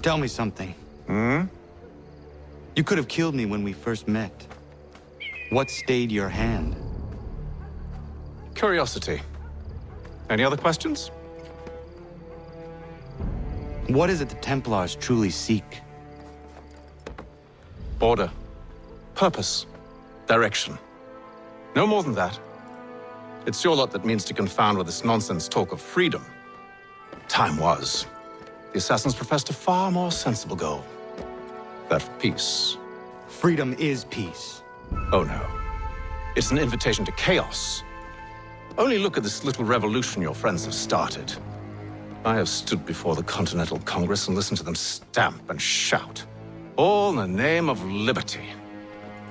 Tell me something. Hmm? You could have killed me when we first met. What stayed your hand? Curiosity. Any other questions? What is it the Templars truly seek? Order. Purpose. Direction. No more than that. It's your lot that means to confound with this nonsense talk of freedom. Time was. The assassins professed a far more sensible goal. That of peace. Freedom is peace. Oh no. It's an invitation to chaos. Only look at this little revolution your friends have started. I have stood before the Continental Congress and listened to them stamp and shout. All in the name of liberty.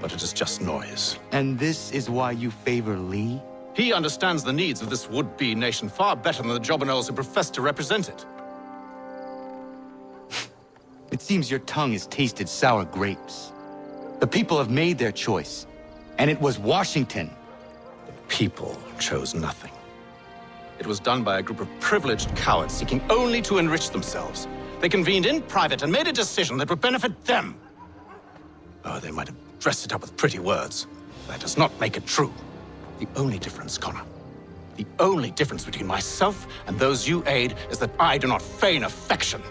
But it is just noise. And this is why you favor Lee? He understands the needs of this would-be nation far better than the jobberknolls who profess to represent it. It seems your tongue has tasted sour grapes. The people have made their choice, and it was Washington. The people chose nothing. It was done by a group of privileged cowards seeking only to enrich themselves. They convened in private and made a decision that would benefit them. Oh, they might have dressed it up with pretty words. That does not make it true. The only difference, Connor, the only difference between myself and those you aid is that I do not feign affection.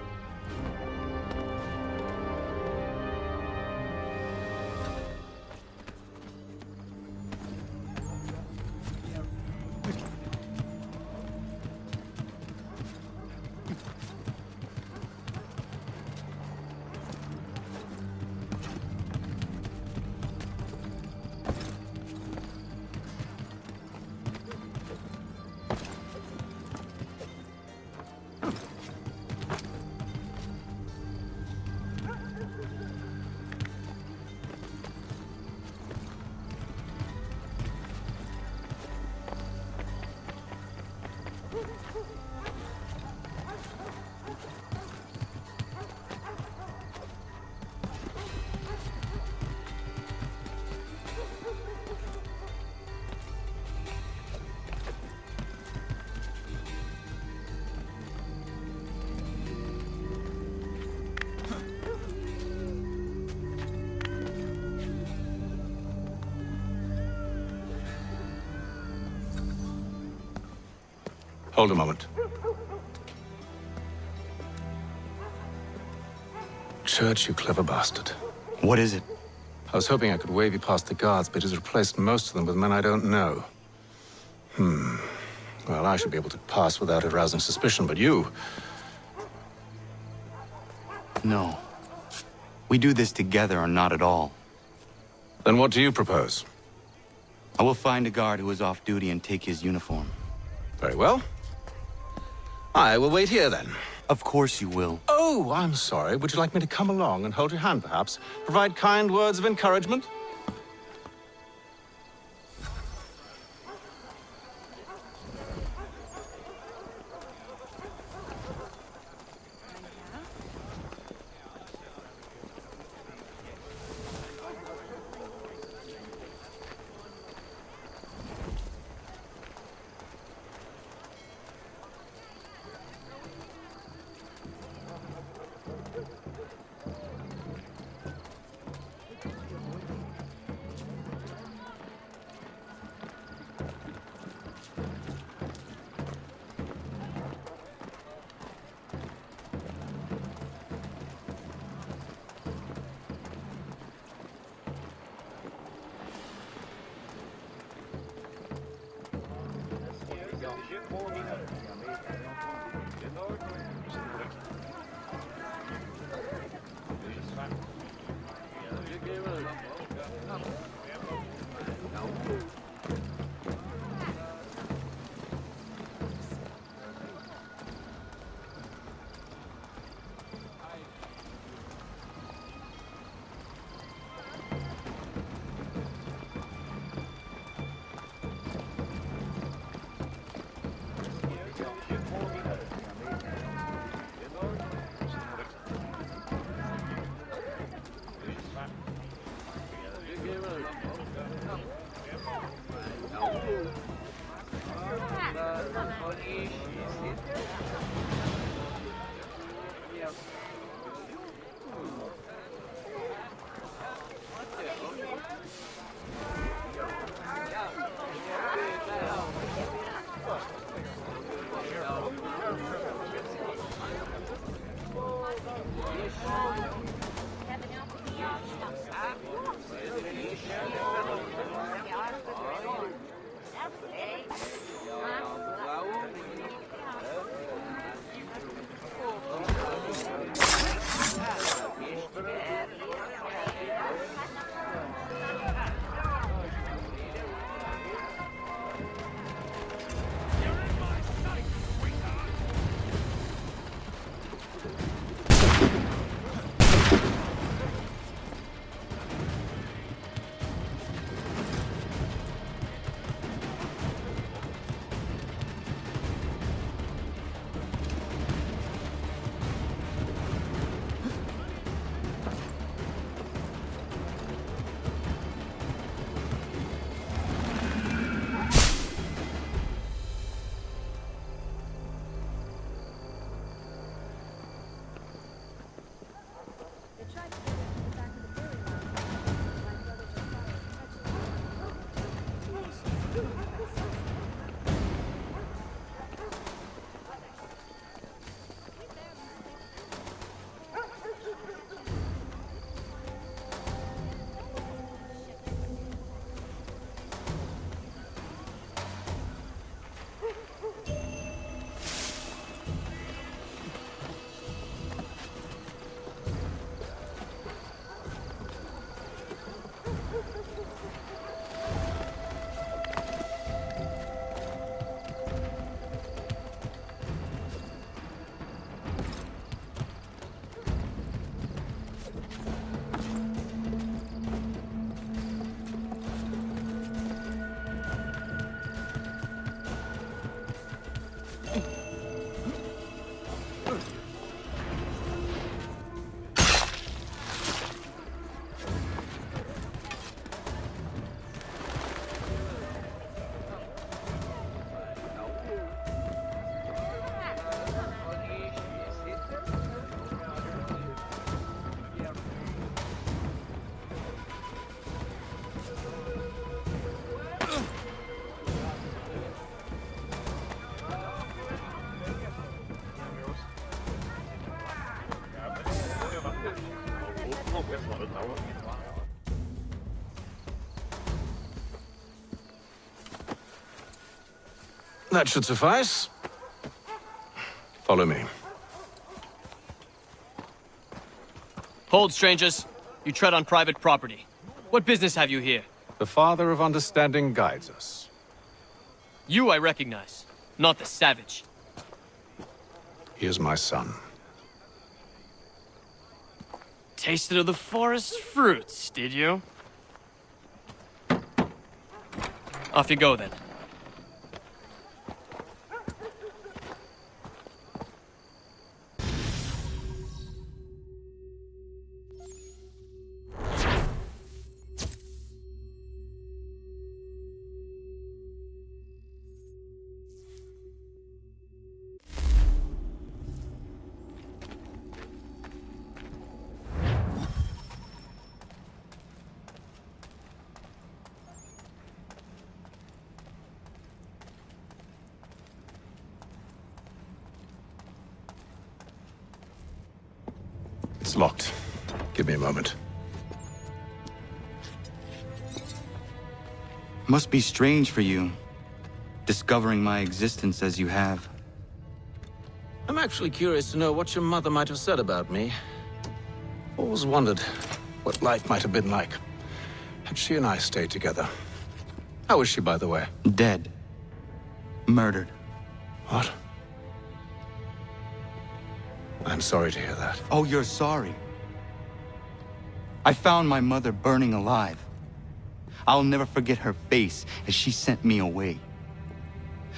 Hold a moment. Church, you clever bastard. What is it? I was hoping I could wave you past the guards, but he's replaced most of them with men I don't know. Well, I should be able to pass without arousing suspicion, but you... No. We do this together or not at all. Then what do you propose? I will find a guard who is off duty and take his uniform. Very well. I will wait here, then. Of course you will. Oh, I'm sorry. Would you like me to come along and hold your hand, perhaps? Provide kind words of encouragement? That should suffice. Follow me. Hold, strangers. You tread on private property. What business have you here? The Father of Understanding guides us. You I recognize, not the savage. He is my son. Tasted of the forest fruits, did you? Off you go, then. It's locked. Give me a moment. Must be strange for you, discovering my existence as you have. I'm actually curious to know what your mother might have said about me. Always wondered what life might have been like had she and I stayed together. How is she, by the way? Dead. Murdered. What? I'm sorry to hear that. Oh, you're sorry. I found my mother burning alive. I'll never forget her face as she sent me away.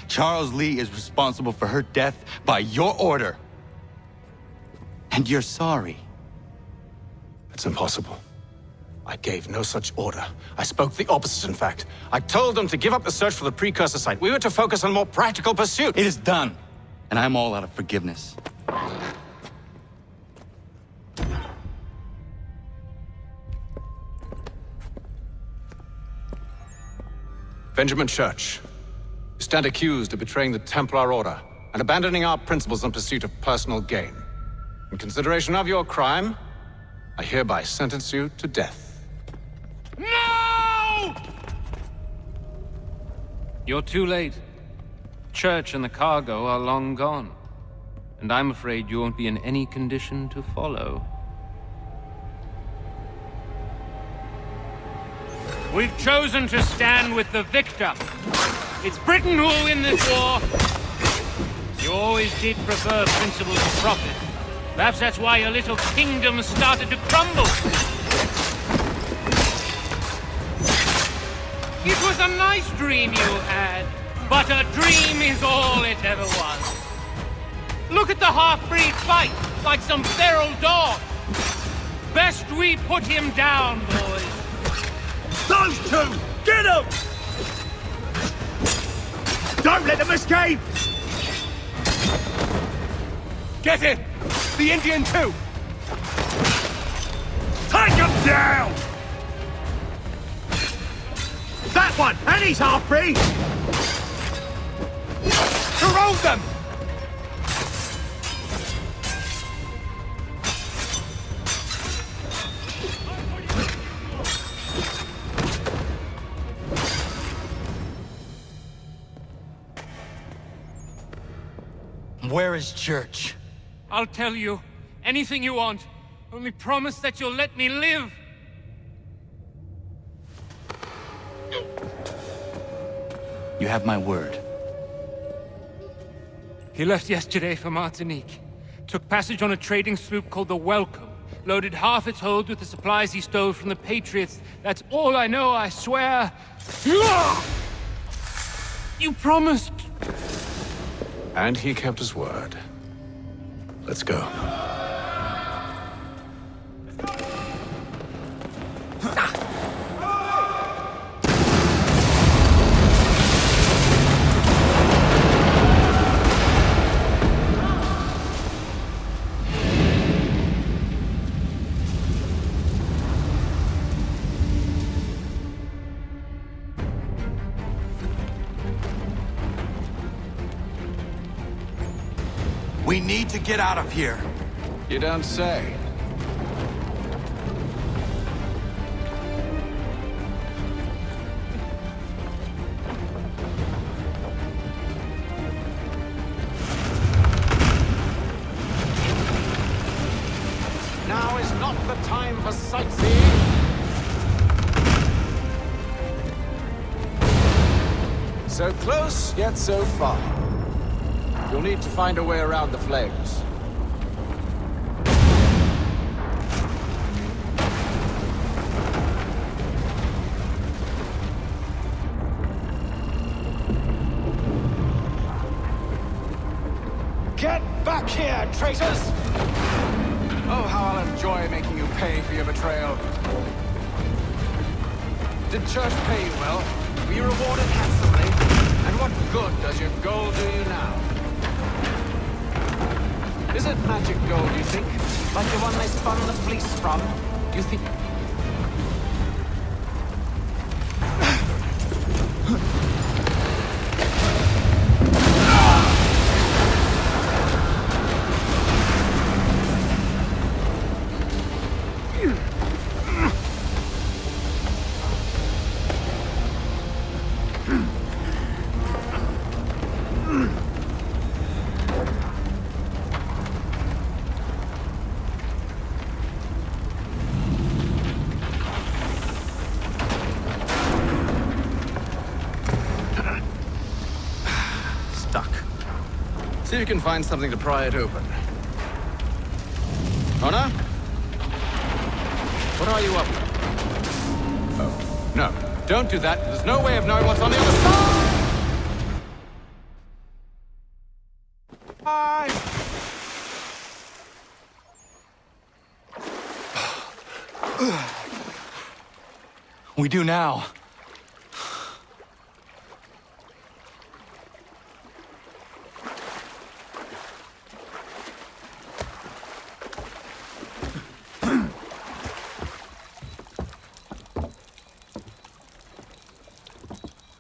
Charles Lee is responsible for her death by your order. And you're sorry. It's impossible. I gave no such order. I spoke the opposite, in fact. I told them to give up the search for the precursor site. We were to focus on more practical pursuit. It is done, and I'm all out of forgiveness. Benjamin Church, you stand accused of betraying the Templar Order and abandoning our principles in pursuit of personal gain. In consideration of your crime, I hereby sentence you to death. No! You're too late. Church and the cargo are long gone. And I'm afraid you won't be in any condition to follow. We've chosen to stand with the victor. It's Britain who will win this war. You always did prefer principles of profit. Perhaps that's why your little kingdom started to crumble. It was a nice dream you had, but a dream is all it ever was. Look at the half-breed fight, like some feral dog. Best we put him down, boys. Those two! Get them! Don't let them escape! Get it! The Indian too! Take him down! That one! And he's half-breed! Corrode them! Where is Church? I'll tell you. Anything you want. Only promise that you'll let me live. You have my word. He left yesterday for Martinique. Took passage on a trading sloop called the Welcome. Loaded half its hold with the supplies he stole from the Patriots. That's all I know, I swear. You promised. And he kept his word. Let's go. We need to get out of here. You don't say. So close, yet so far. You'll need to find a way around the flames. Get back here, traitors! Oh, how I'll enjoy making you pay for your betrayal. Did church pay you well? Were you rewarded handsomely? And what good does your gold do you now? Is it magic gold, you think? Like the one they spun the fleece from? Do you think... See if you can find something to pry it open. Honor? What are you up to? Oh, no. Don't do that. There's no way of knowing what's on the other side! We do now.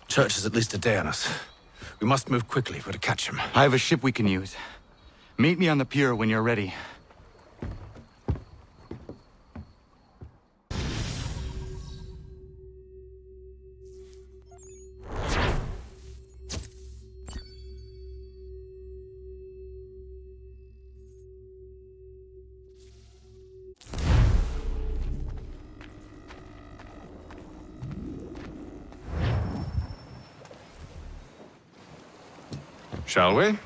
Church is at least a day on us. We must move quickly if we're to catch him. I have a ship we can use. Meet me on the pier when you're ready. Shall we?